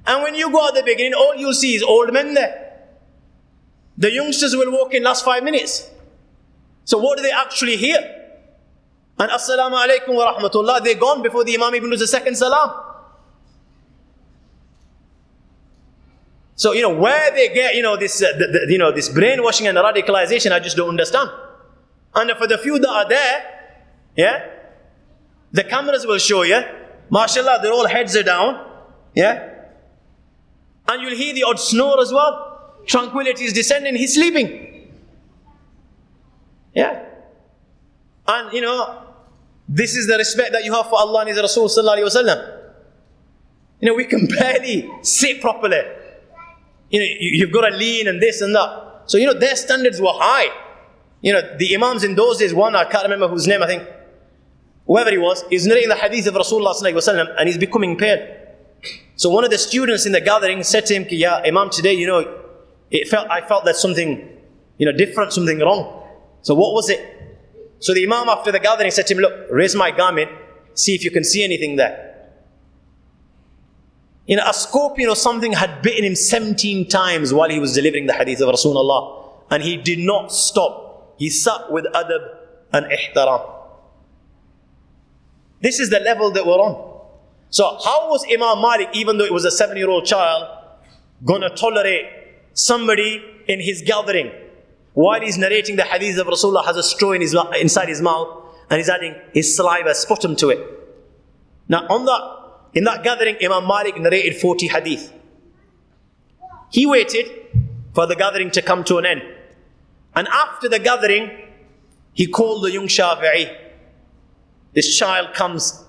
S1: And when you go at the beginning, all you see is old men there. The youngsters will walk in last 5 minutes. So what do they actually hear? And assalamu alaikum wa rahmatullah, they're gone before the Imam even does the second salam. So where they get this brainwashing and radicalization, I just don't understand. And for the few that are there, the cameras will show you, mashallah, their all heads are down, and you'll hear the odd snore as well. Tranquility is descending, he's sleeping. And this is the respect that you have for Allah and His Rasul sallallahu alaihi wasallam. We can barely sit properly. You've got to lean and this and that. So their standards were high. The imams in those days, one, I can't remember whose name, I think, whoever he was, is narrating the hadith of Rasulullah sallallahu alaihi wasallam, and he's becoming pale. So one of the students in the gathering said to him, "Ya Imam, today, I felt that something, different, something wrong." So what was it? So the Imam after the gathering said to him, "Look, raise my garment, see if you can see anything there." A scorpion or something had bitten him 17 times while he was delivering the hadith of Rasulullah, and he did not stop. He sat with adab and ihtaram. This is the level that we're on. So how was Imam Malik, even though it was a 7-year-old child, going to tolerate somebody in his gathering while he's narrating the hadith of Rasulullah, has a straw inside his mouth, and he's adding his saliva, sputum to it. Now in that gathering, Imam Malik narrated 40 hadith. He waited for the gathering to come to an end. And after the gathering, He called the young Shafi'i. This child comes,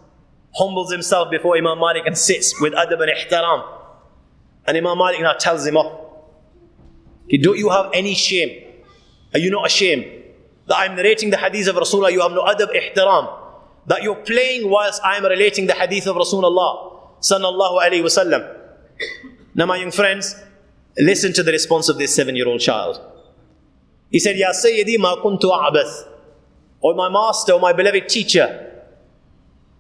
S1: humbles himself before Imam Malik and sits with adab and ihtaram. And Imam Malik now tells him off. Don't you have any shame? Are you not ashamed that I'm narrating the hadith of Rasulullah? You have no adab, ihtaram. That you're playing whilst I'm relating the hadith of Rasulullah sallallahu alayhi wasallam. Now my young friends, listen to the response of this 7-year-old child. He said, Ya Sayyidi ma kuntu a'bath. Or my master, or my beloved teacher,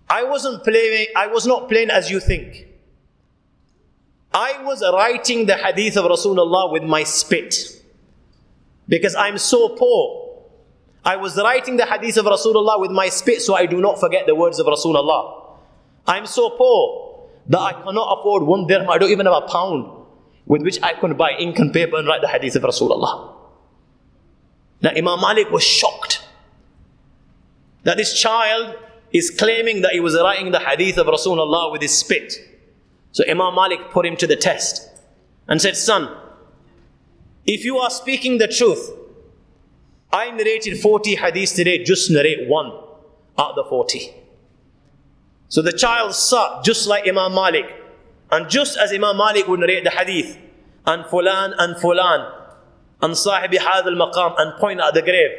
S1: I was not playing as you think. I was writing the hadith of Rasulullah with my spit. Because I'm so poor. I was writing the hadith of Rasulullah with my spit so I do not forget the words of Rasulullah. I'm so poor that I cannot afford 1 dirham. I don't even have a pound with which I can buy ink and paper and write the hadith of Rasulullah. Now Imam Malik was shocked that this child is claiming that he was writing the hadith of Rasulullah with his spit. So Imam Malik put him to the test and said, son, if you are speaking the truth, I narrated 40 hadiths today, just narrate 1 out of the 40. So the child sat just like Imam Malik, and just as Imam Malik would narrate the hadith, and fulan, and sahibi hadha al-maqam, and point at the grave.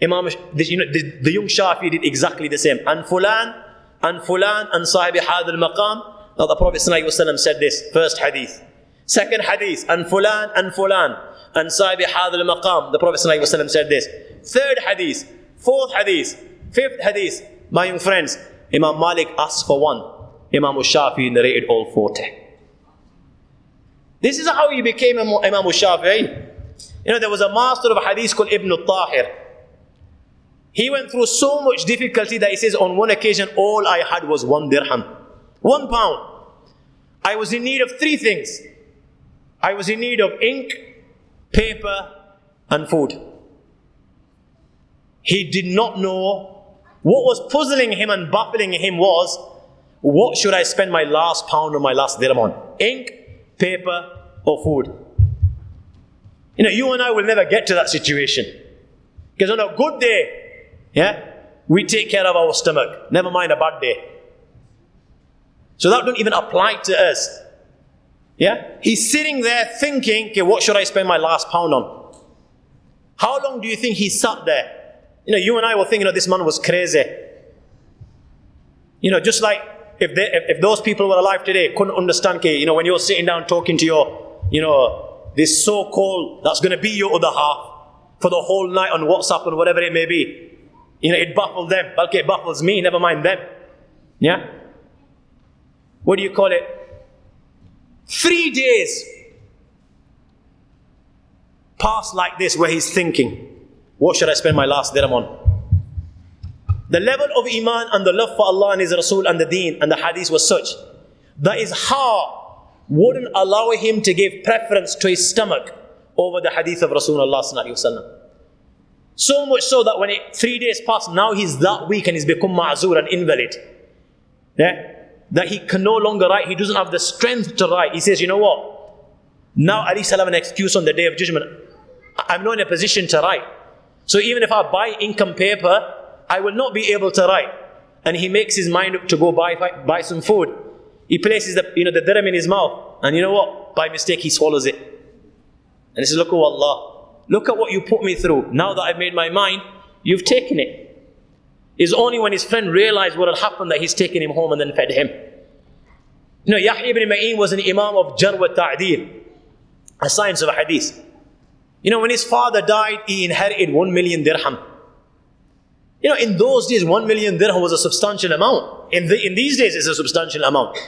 S1: The young Shafi'i did exactly the same. And fulan, and sahibi hadha al-maqam. Now the Prophet ﷺ said this, first hadith. Second hadith, and fulan, and sahibi hadha al-maqam. The Prophet ﷺ said this. Third hadith, fourth hadith, fifth hadith. My young friends, Imam Malik asked for 1. Imam Shafi'i narrated all 40. This is how he became Imam Shafi'i. There was a master of hadith called Ibn al-Tahir. He went through so much difficulty that he says, on one occasion, all I had was 1 dirham. 1 pound. I was in need of 3 things. I was in need of ink, paper, and food. He did not know. What was puzzling him and baffling him was, what should I spend my last pound or my last dirham on? Ink, paper, or food? You and I will never get to that situation. Because on a good day, we take care of our stomach. Never mind a bad day. So that don't even apply to us. He's sitting there thinking, okay, what should I spend my last pound on? How long do you think he sat there? You and I will think, this man was crazy. Just like if those people were alive today, couldn't understand, when you're sitting down talking to your, this so-called, that's going to be your other half for the whole night on WhatsApp and whatever it may be. It baffled them. Balki it baffles me, never mind them. What do you call it? 3 days passed like this where he's thinking, what should I spend my last dirham on? The level of iman and the love for Allah and His Rasul and the deen and the hadith was such that his heart wouldn't allow him to give preference to his stomach over the hadith of Rasulullah sallallahu alaihi wasallam. So much so that when 3 days passed, now he's that weak and he's become ma'zur and invalid. That he can no longer write. He doesn't have the strength to write. He says, you know what? Now at least I'll have an excuse on the day of judgment. I'm not in a position to write. So even if I buy ink and paper, I will not be able to write. And he makes his mind up to go buy some food. He places the dirham in his mouth. And you know what? By mistake he swallows it. And he says, look, oh Allah, look at what you put me through. Now that I've made my mind, you've taken it. It's only when his friend realized what had happened that he's taken him home and then fed him. Yahya ibn Ma'in was an imam of Jarh wa Ta'deel, a science of hadith. When his father died, he inherited 1 million dirham. In those days, 1 million dirham was a substantial amount. In these days, it's a substantial amount.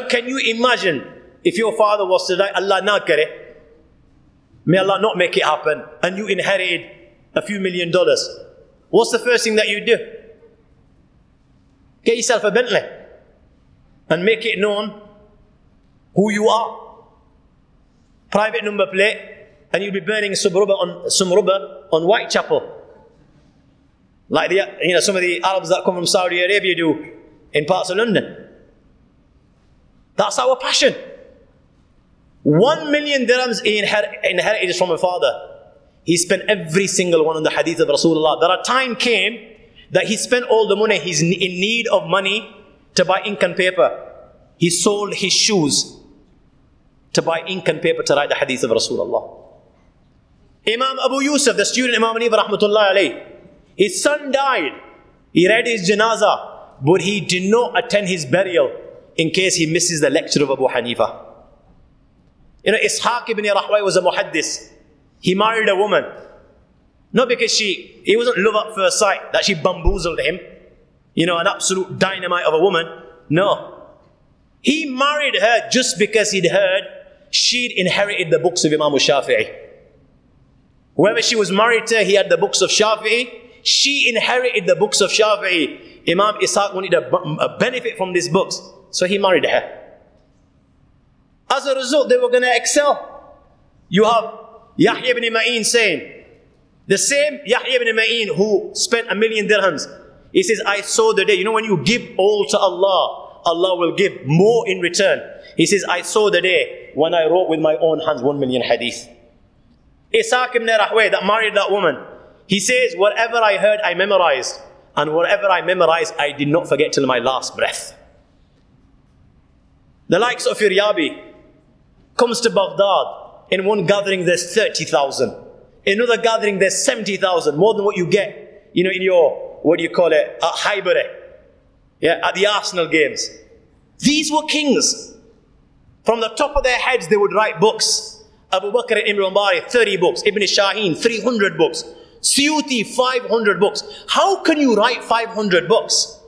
S1: Can you imagine if your father was to die, Allah na kare, may Allah not make it happen, and you inherited a few $1 million. What's the first thing that you do? Get yourself a Bentley and make it known who you are. Private number plate, and you'll be burning some rubber on Whitechapel. Like some of the Arabs that come from Saudi Arabia do in parts of London. That's our passion. 1 million dirhams he inherited from a father. he spent every single one on the hadith of Rasulullah. There a time came that he spent all the money. He's in need of money to buy ink and paper. He sold his shoes to buy ink and paper to write the hadith of Rasulullah. Imam Abu Yusuf, the student Imam Hanifa rahmatullahi alayhi, his son died. He read his janazah, but he did not attend his burial in case he misses the lecture of Abu Hanifa. You know, Ishaq ibn Rahway was a muhaddis. He married a woman. Not because he wasn't love at first sight, that she bamboozled him. You know, an absolute dynamite of a woman. No. He married her just because he'd heard she'd inherited the books of Imam Shafi'i. Whoever she was married to, he had the books of Shafi'i. She inherited the books of Shafi'i. Imam Ishaq wanted a benefit from these books, so he married her. As a result, they were going to excel. You have Yahya ibn Ma'in saying, the same Yahya ibn Ma'in who spent 1,000,000 dirhams, he says, I saw the day, you know, when you give all to Allah, Allah will give more in return. He says, I saw the day when I wrote with my own hands 1,000,000 hadith. Ishaq ibn Rahway, that married that woman, he says, whatever I heard, I memorized. And whatever I memorized, I did not forget till my last breath. The likes of Firyabi comes to Baghdad. In one gathering, there's 30,000. In another gathering, there's 70,000. More than what you get, you know, in your, what do you call it, at Highbury. Yeah, at the Arsenal games. These were kings. From the top of their heads, they would write books. Abu Bakr ibn Umar, 30 books. Ibn Shaheen, 300 books. Suyuti, 500 books. How can you write 500 books?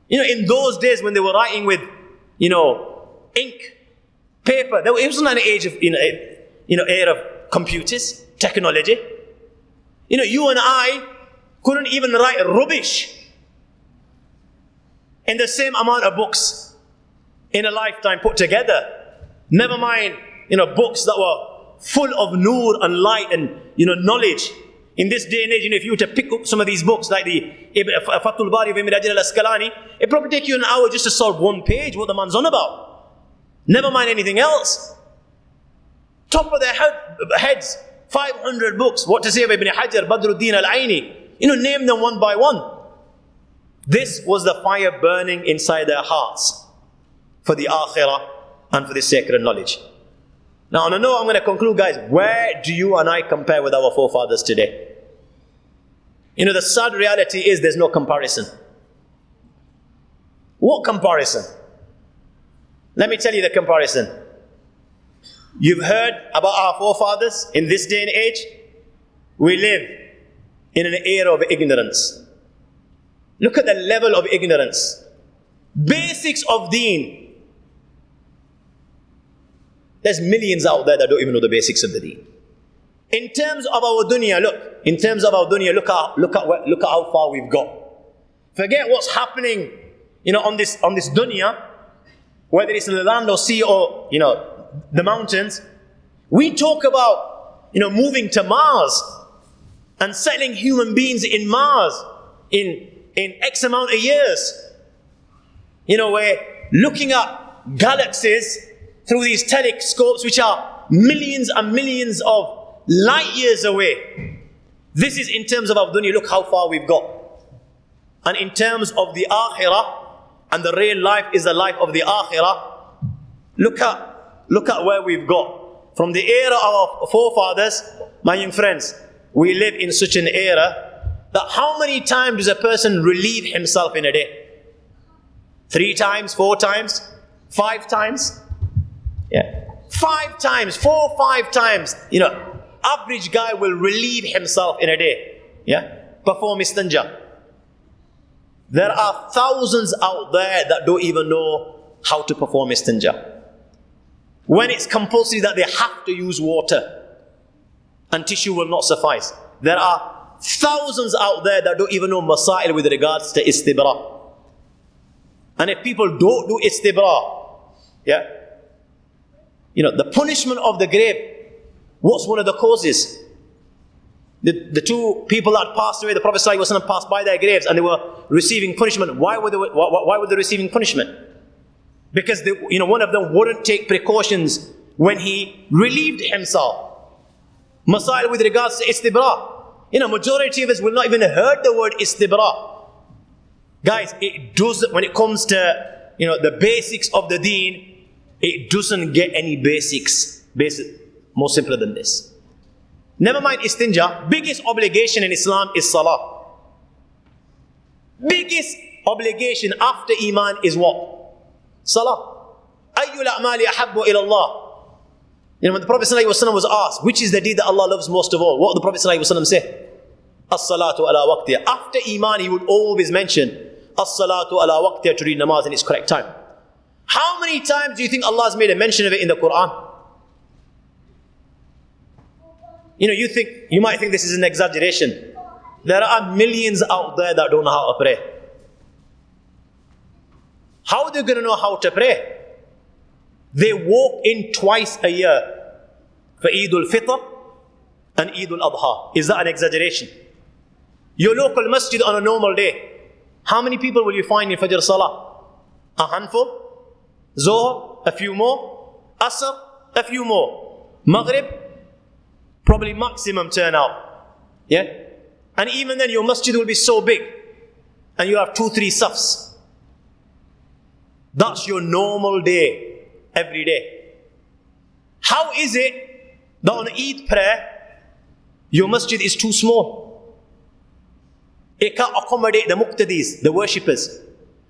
S1: You know, in those days when they were writing with, you know, ink, paper, it wasn't an age of, era of computers, technology. You know, you and I couldn't even write rubbish in the same amount of books in a lifetime put together. Never mind, you know, books that were full of nur and light and, you know, knowledge. In this day and age, you know, if you were to pick up some of these books, like the Fathul Bari of Ibn Hajar al-Asqalani, it'd probably take you an hour just to solve one page, what the man's on about. Never mind anything else. Top of their heads, 500 books. What to say of Ibn Hajar, Badruddin al-Aini? You know, name them one by one. This was the fire burning inside their hearts for the akhirah and for the sacred knowledge. Now, on a note, I'm going to conclude, guys. Where do you and I compare with our forefathers today? You know, the sad reality is there's no comparison. What comparison? Let me tell you the comparison. You've heard about our forefathers. In this day and age, we live in an era of ignorance. Look at the level of ignorance. Basics of deen. There's millions out there that don't even know the basics of the deen. In terms of our dunya, look at how far we've got. Forget what's happening, you know, on this dunya, whether it's in the land or sea or, you know, the mountains. We talk about, you know, moving to Mars and settling human beings in Mars in X amount of years. You know, we're looking at galaxies through these telescopes which are millions and millions of light years away. This is in terms of our dunya. Look how far we've got. And in terms of the akhirah, and the real life is the life of the akhirah, look at where we've got. From the era of our forefathers, my young friends, we live in such an era that how many times does a person relieve himself in a day? 3 times, 4 times, 5 times? Yeah. 5 times, 4, 5 times. You know, average guy will relieve himself in a day. Yeah. Perform istinja. There are thousands out there that don't even know how to perform istinja. When it's compulsory that they have to use water and tissue will not suffice. There are thousands out there that don't even know masail with regards to istibra. And if people don't do istibra, yeah, you know, the punishment of the grave, what's one of the causes? The 2 people that passed away, the Prophet ﷺ passed by their graves and they were receiving punishment. Why were they receiving punishment? Because one of them wouldn't take precautions when he relieved himself. Masail with regards to istibra. Majority of us will not even heard the word istibra. Guys, it does, when it comes to, the basics of the deen, it doesn't get any basics more simpler than this. Never mind istinja, biggest obligation in Islam is salah. Biggest obligation after iman is what? Salah. Ayyul a'mali ahabbu ila Allah. When the Prophet ﷺ was asked, which is the deed that Allah loves most of all? What would the Prophet ﷺ say? As-salatu ala waqtiha. After iman, he would always mention as-salatu ala waqtiha, to read namaz in its correct time. How many times do you think Allah has made a mention of it in the Quran? You might think this is an exaggeration. There are millions out there that don't know how to pray. How are they going to know how to pray? They walk in twice a year for Eid al-Fitr and Eid al-Adha. Is that an exaggeration? Your local masjid on a normal day, how many people will you find in Fajr Salah? A handful? Zohr? A few more? Asr? A few more? Maghrib? Probably maximum turnout. Yeah? And even then your masjid will be so big and you have 2-3 safs. That's your normal day. Every day. How is it that on Eid prayer, your masjid is too small? It can't accommodate the muqtadis, the worshippers.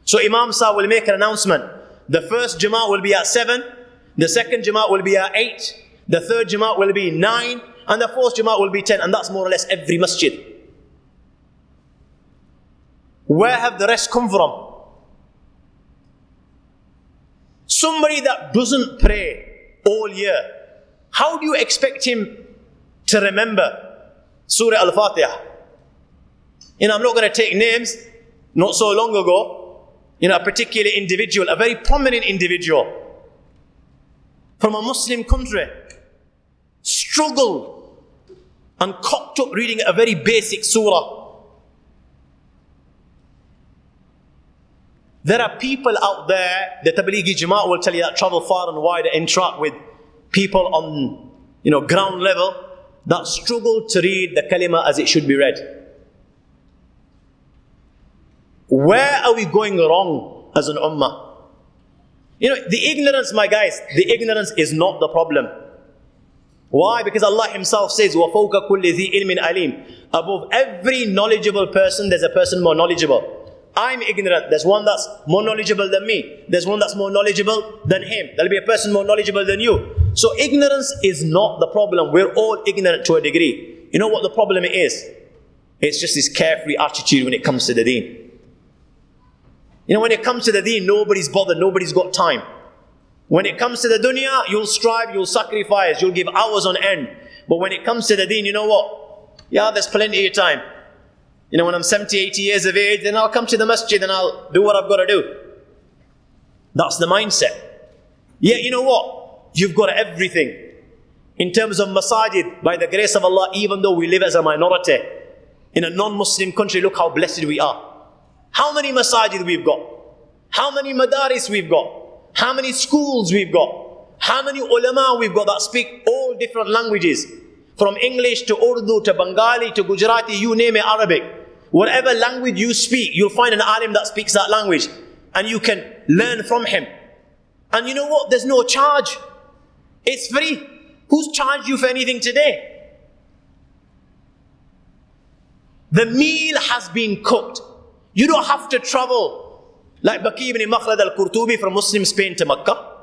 S1: So Imam Sahib will make an announcement. The first Jamaat will be at 7, the second Jamaat will be at 8, the third Jamaat will be 9, and the fourth Jamaat will be 10, and that's more or less every masjid. Where have the rest come from? Somebody that doesn't pray all year, how do you expect him to remember Surah Al-Fatiha? I'm not going to take names. Not so long ago, a particular individual, a very prominent individual from a Muslim country, struggled and cocked up reading a very basic surah. There are people out there, the Tablighi Jamaat will tell you, that travel far and wide and interact with people on, ground level, that struggle to read the kalima as it should be read. Where are we going wrong as an ummah? The ignorance, my guys, the ignorance is not the problem. Why? Because Allah Himself says, وَفَوْقَ كُلِّ ذِي إِلْمٍ عَلِيمٍ. Above every knowledgeable person, there's a person more knowledgeable. I'm ignorant. There's one that's more knowledgeable than me. There's one that's more knowledgeable than him. There'll be a person more knowledgeable than you. So ignorance is not the problem. We're all ignorant to a degree. You know what the problem is? It's just this carefree attitude when it comes to the deen. When it comes to the deen, nobody's bothered. Nobody's got time. When it comes to the dunya, you'll strive, you'll sacrifice, you'll give hours on end. But when it comes to the deen, you know what? Yeah, there's plenty of time. When I'm 70, 80 years of age, then I'll come to the masjid and I'll do what I've got to do. That's the mindset. Yeah, you know what? You've got everything. In terms of masajid, by the grace of Allah, even though we live as a minority in a non-Muslim country, look how blessed we are. How many masajid we've got? How many madaris we've got? How many schools we've got? How many ulama we've got that speak all different languages? From English to Urdu to Bengali to Gujarati, you name it, Arabic. Whatever language you speak, you'll find an alim that speaks that language. And you can learn from him. And you know what? There's no charge. It's free. Who's charged you for anything today? The meal has been cooked. You don't have to travel like Baqi ibn Makhlad al-Qurtubi from Muslim Spain to Makkah.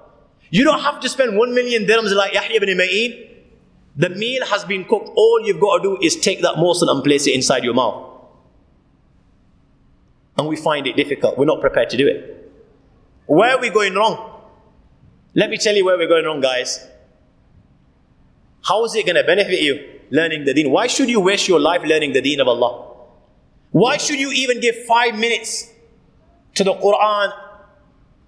S1: You don't have to spend 1 million dirhams like Yahya ibn Ma'in. The meal has been cooked. All you've got to do is take that morsel and place it inside your mouth. And we find it difficult. We're not prepared to do it. Where are we going wrong? Let me tell you where we're going wrong, guys. How is it going to benefit you learning the deen? Why should you waste your life learning the deen of Allah? Why should you even give 5 minutes to the Quran,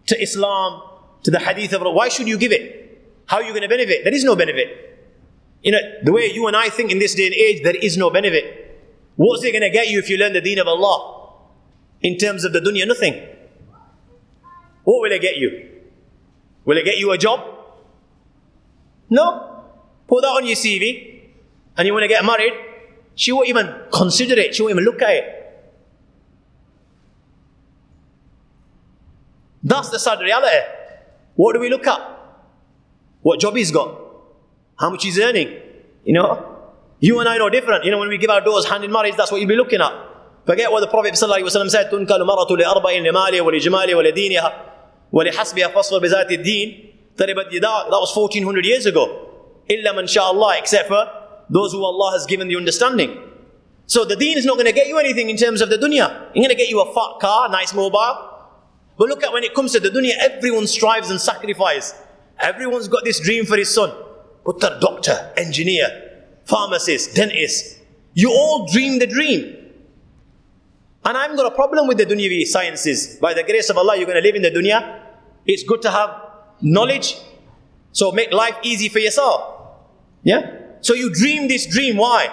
S1: to Islam, to the hadith of Allah? Why should you give it? How are you going to benefit? There is no benefit. The way you and I think in this day and age, there is no benefit. What's it going to get you if you learn the deen of Allah? In terms of the dunya, nothing. What will it get you? Will it get you a job? No. Put that on your CV. and you want to get married, she won't even consider it. She won't even look at it. That's the sad reality. What do we look at? What job he's got? How much he's earning? You and I know different. When we give our daughters hand in marriage, that's what you'll be looking at. Forget what the Prophet ﷺ said, تُنْكَلُ مَرَةُ لِأَرْبَعٍ لِمَالِهَا وَلِجَمَالِهَا وَلِدِينِهَا وَلِحَسْبِهَا فَصْفَرْ بِذَاتِ الدِّينِ. That was 1400 years ago. إِلَّا مَنْ شَاءَ اللَّهِ, except for those who Allah has given the understanding. So the deen is not going to get you anything in terms of the dunya. It's going to get you a fat car, nice mobile. But look at when it comes to the dunya, everyone strives and sacrifices. Everyone's got this dream for his son. But the doctor, engineer, pharmacist, dentist, you all dream the dream. And I haven't got a problem with the dunyavi sciences. By the grace of Allah, you're going to live in the dunya. It's good to have knowledge. So make life easy for yourself. Yeah? So you dream this dream. Why?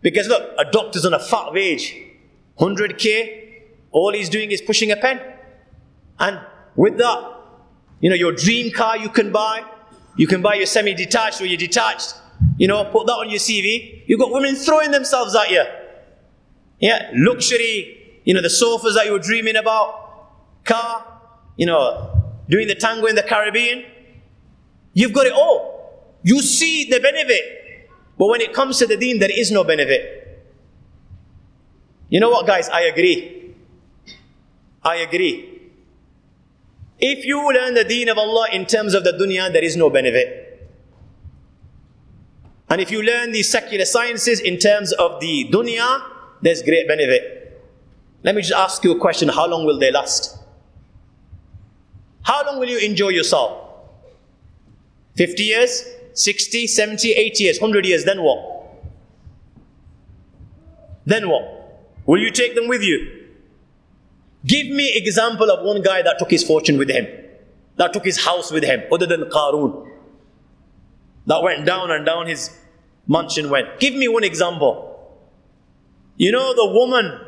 S1: Because look, a doctor's on a fat wage. 100k. All he's doing is pushing a pen. And with that, your dream car you can buy. You can buy your semi-detached or your detached. Put that on your CV. You've got women throwing themselves at you. Yeah, luxury, the sofas that you were dreaming about, car, doing the tango in the Caribbean. You've got it all. You see the benefit. But when it comes to the deen, there is no benefit. You know what, guys? I agree. If you learn the deen of Allah in terms of the dunya, there is no benefit. And if you learn these secular sciences in terms of the dunya, there's great benefit. Let me just ask you a question. How long will they last? How long will you enjoy yourself? 50 years? 60, 70, 80 years, 100 years, then what? Then what? Will you take them with you? Give me example of one guy that took his fortune with him, that took his house with him, other than Qarun, that went down and down his mansion went. Give me one example. The woman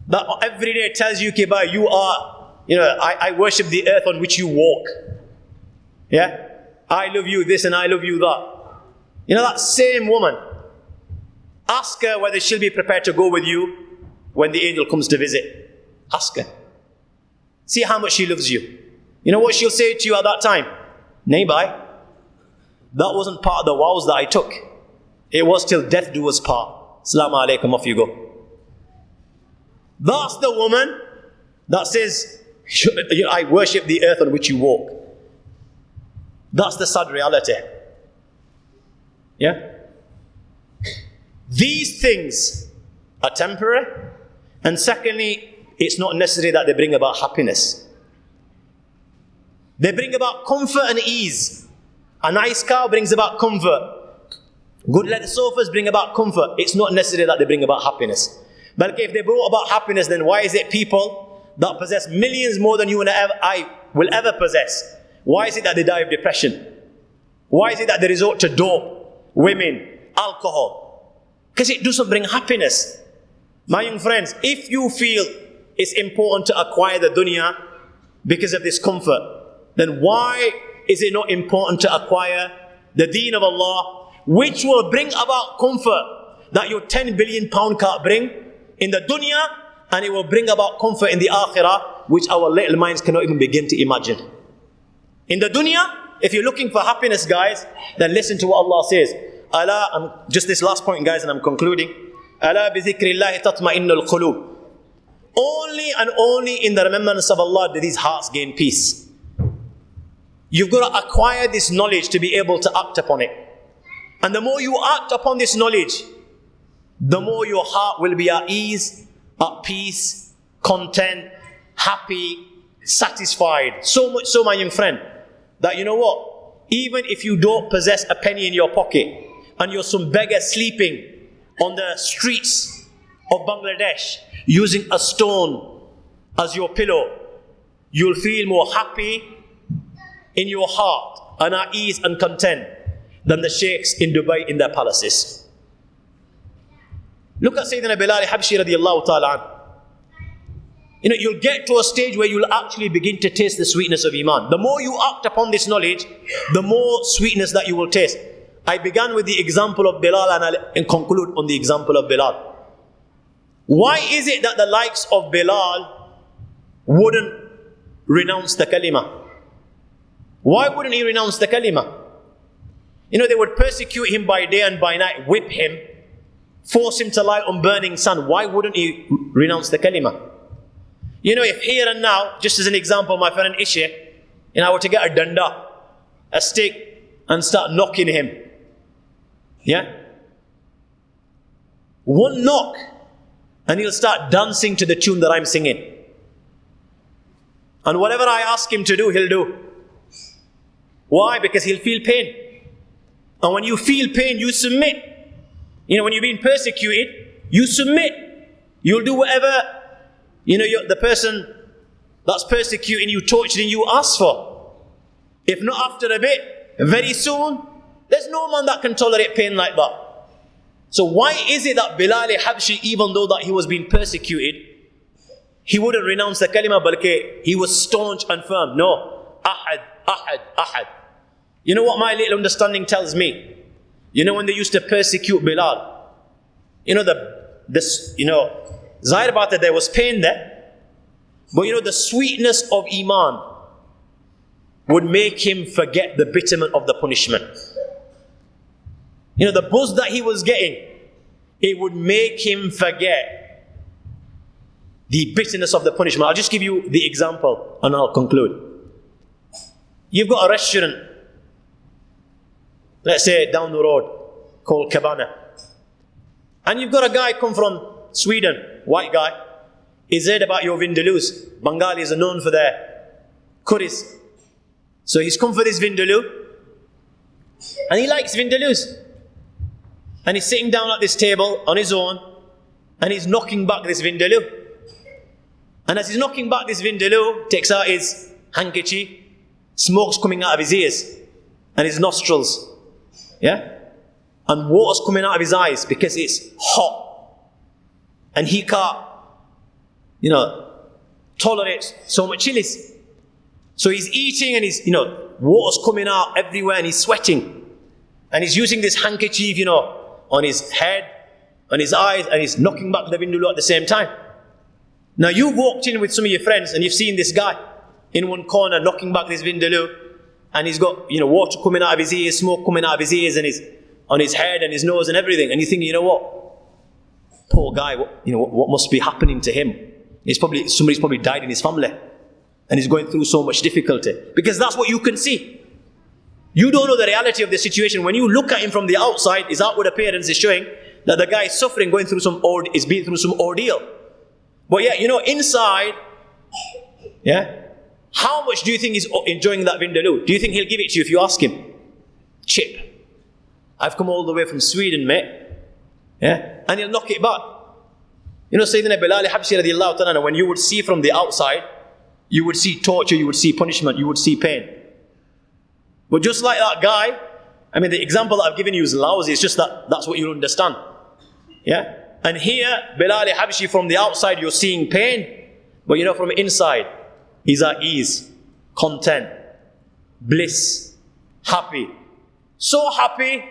S1: that every day tells you, Kiba, you are, I worship the earth on which you walk. Yeah? I love you this and I love you that. That same woman, ask her whether she'll be prepared to go with you when the angel comes to visit. Ask her. See how much she loves you. You know what she'll say to you at that time? Nay, bye. That wasn't part of the vows that I took. It was till death do us part. Assalamu alaikum, off you go. That's the woman that says, I worship the earth on which you walk. That's the sad reality. Yeah? These things are temporary. And secondly, it's not necessary that they bring about happiness. They bring about comfort and ease. A nice car brings about comfort. Good leather sofas bring about comfort. It's not necessary that they bring about happiness. But if they brought about happiness, then why is it people that possess millions more than you and I will ever possess? Why is it that they die of depression? Why is it that they resort to dope, women, alcohol? Because it doesn't bring happiness. My young friends, if you feel it's important to acquire the dunya because of this comfort, then why is it not important to acquire the deen of Allah, which will bring about comfort that your 10 billion pound can't bring in the dunya, and it will bring about comfort in the akhirah, which our little minds cannot even begin to imagine. In the dunya, if you're looking for happiness, guys, then listen to what Allah says. Just this last point, guys, and I'm concluding. Ala bi dhikrillahi tatma'innul qulub. Only and only in the remembrance of Allah do these hearts gain peace. You've got to acquire this knowledge to be able to act upon it. And the more you act upon this knowledge, the more your heart will be at ease, at peace, content, happy, satisfied. So much so, my young friend, that you know what? Even if you don't possess a penny in your pocket, and you're some beggar sleeping on the streets of Bangladesh, using a stone as your pillow, you'll feel more happy in your heart and at ease and content than the sheikhs in Dubai in their palaces. Look at Sayyidina Bilal Habshi radiallahu ta'ala. You'll get to a stage where you'll actually begin to taste the sweetness of Iman. The more you act upon this knowledge, the more sweetness that you will taste. I began with the example of Bilal and I'll conclude on the example of Bilal. Why is it that the likes of Bilal wouldn't renounce the kalima? Why wouldn't he renounce the kalima? You know, they would persecute him by day and by night, whip him, force him to lie on burning sun. Why wouldn't he renounce the kalima? You know, if here and now, just as an example, my friend Ishe, and I were to get a danda, a stick, and start knocking him. Yeah? One knock, and he'll start dancing to the tune that I'm singing. And whatever I ask him to do, he'll do. Why? Because he'll feel pain. And when you feel pain, you submit. You know, when you're being persecuted, you submit. You'll do whatever, you know, the person that's persecuting you, torturing you, asks for. If not after a bit, very soon, there's no man that can tolerate pain like that. So why is it that Bilal Habshi, even though that he was being persecuted, he wouldn't renounce the kalima, balki he was staunch and firm? No. Ahad, ahad, ahad. You know what my little understanding tells me? You know when they used to persecute Bilal, you know Zahir about that there was pain there, but you know the sweetness of Iman would make him forget the bitterment of the punishment. You know, the buzz that he was getting, it would make him forget the bitterness of the punishment. I'll just give you the example and I'll conclude. You've got a restaurant, let's say down the road, called Cabana. And you've got a guy come from Sweden, white guy. He's heard about your vindalus. Bengalis are known for their curries. So he's come for this vindaloo. And he likes vindalus. And he's sitting down at this table on his own. And he's knocking back this vindaloo. And as he's knocking back this vindaloo, takes out his handkerchief. Smoke's coming out of his ears. And his nostrils. Yeah? And water's coming out of his eyes because it's hot. And he can't, you know, tolerate so much chilies. So he's eating and he's, you know, water's coming out everywhere and he's sweating. And he's using this handkerchief, you know, on his head, on his eyes, and he's knocking back the vindaloo at the same time. Now you've walked in with some of your friends and you've seen this guy in one corner knocking back this vindaloo, and he's got, you know, water coming out of his ears, smoke coming out of his ears, and he's on his head and his nose and everything. And you think, you know what? Poor guy, what must be happening to him? Somebody's probably died in his family. And he's going through so much difficulty. Because that's what you can see. You don't know the reality of the situation. When you look at him from the outside, his outward appearance is showing that the guy is suffering, is being through some ordeal. But yeah, you know, inside, yeah, how much do you think he's enjoying that vindaloo? Do you think he'll give it to you if you ask him? Chip. I've come all the way from Sweden, mate. Yeah, and he'll knock it back. You know, Sayyidina Bilal Habshi radiallahu ta'ala, when you would see from the outside, you would see torture, you would see punishment, you would see pain. But just like that guy, I mean, the example that I've given you is lousy. It's just that's what you understand. Yeah? And here, Bilal Habshi, from the outside, you're seeing pain. But you know, from inside, he's at ease, content, bliss, happy. So happy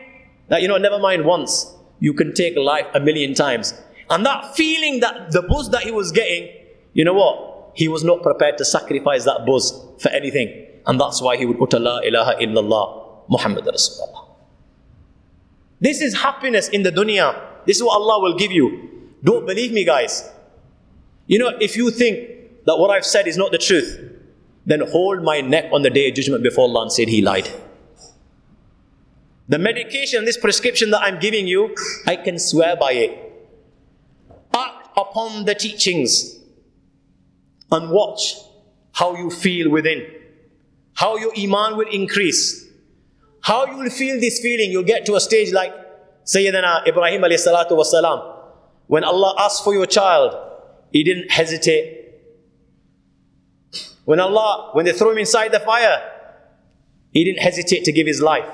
S1: that, you know, never mind once, you can take life 1,000,000 times. And that feeling, that the buzz that he was getting, you know what? He was not prepared to sacrifice that buzz for anything. And that's why he would utter La ilaha illallah Muhammad Rasulullah. This is happiness in the dunya. This is what Allah will give you. Don't believe me, guys. You know, if you think that what I've said is not the truth, then hold my neck on the day of judgment before Allah and say he lied. The medication, this prescription that I'm giving you, I can swear by it. Act upon the teachings and watch how you feel within. How your iman will increase. How you will feel this feeling. You'll get to a stage like Sayyidina Ibrahim alayhi salatu wasalam. When Allah asked for your child, he didn't hesitate. When they throw him inside the fire, he didn't hesitate to give his life.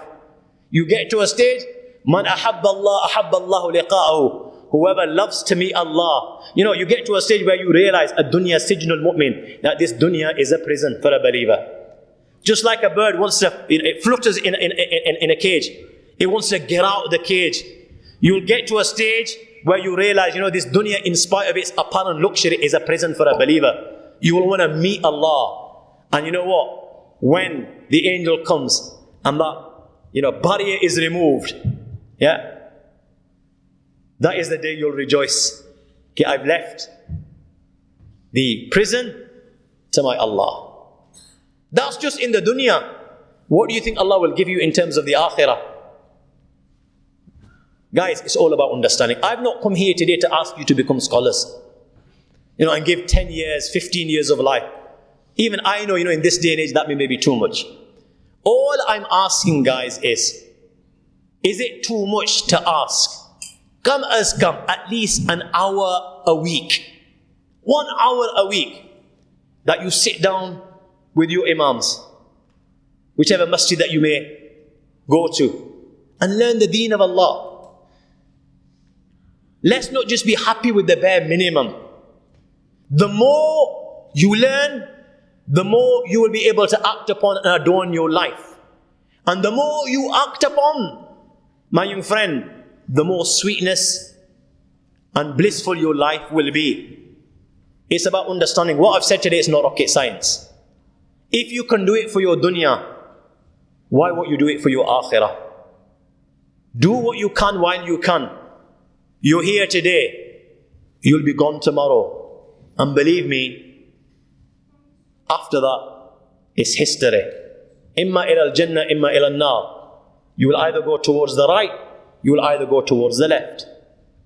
S1: You get to a stage, Man ahabba Allah, ahabba Allahu liqa'ahu. Whoever loves to meet Allah. You know, you get to a stage where you realize, ad-dunya sijnul mu'min, that this dunya is a prison for a believer. Just like a bird wants to, it flutters in a cage. It wants to get out of the cage. You'll get to a stage where you realize, this dunya, in spite of its apparent luxury, is a prison for a believer. You will want to meet Allah. And you know what? When the angel comes and that, barrier is removed, that is the day you'll rejoice. Okay, I've left the prison to my Allah. That's just in the dunya. What do you think Allah will give you in terms of the akhirah? Guys, it's all about understanding. I've not come here today to ask you to become scholars, and give 10 years, 15 years of life. Even I know, in this day and age, that may be too much. All I'm asking, guys, is it too much to ask? Come at least an hour a week. 1 hour a week that you sit down with your imams, whichever masjid that you may go to, and learn the deen of Allah. Let's not just be happy with the bare minimum. The more you learn, the more you will be able to act upon and adorn your life. And the more you act upon, my young friend, the more sweetness and blissful your life will be. It's about understanding. What I've said today is not rocket science. If you can do it for your dunya, why won't you do it for your akhirah? Do what you can while you can. You're here today, you'll be gone tomorrow. And believe me, after that, it's history. Imma ila al-jannah, imma ila al-nar. You will either go towards the right, you will either go towards the left.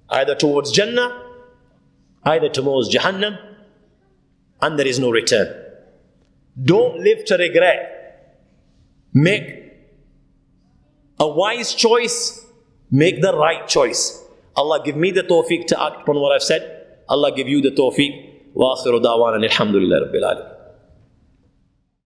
S1: Either towards Jannah, either towards Jahannam, and there is no return. Don't live to regret. Make a wise choice, make the right choice. Allah give me the tawfiq to act upon what I've said. Allah give you the tawfiq. Wa akhiru da'wana alhamdulillahi rabbil alamin.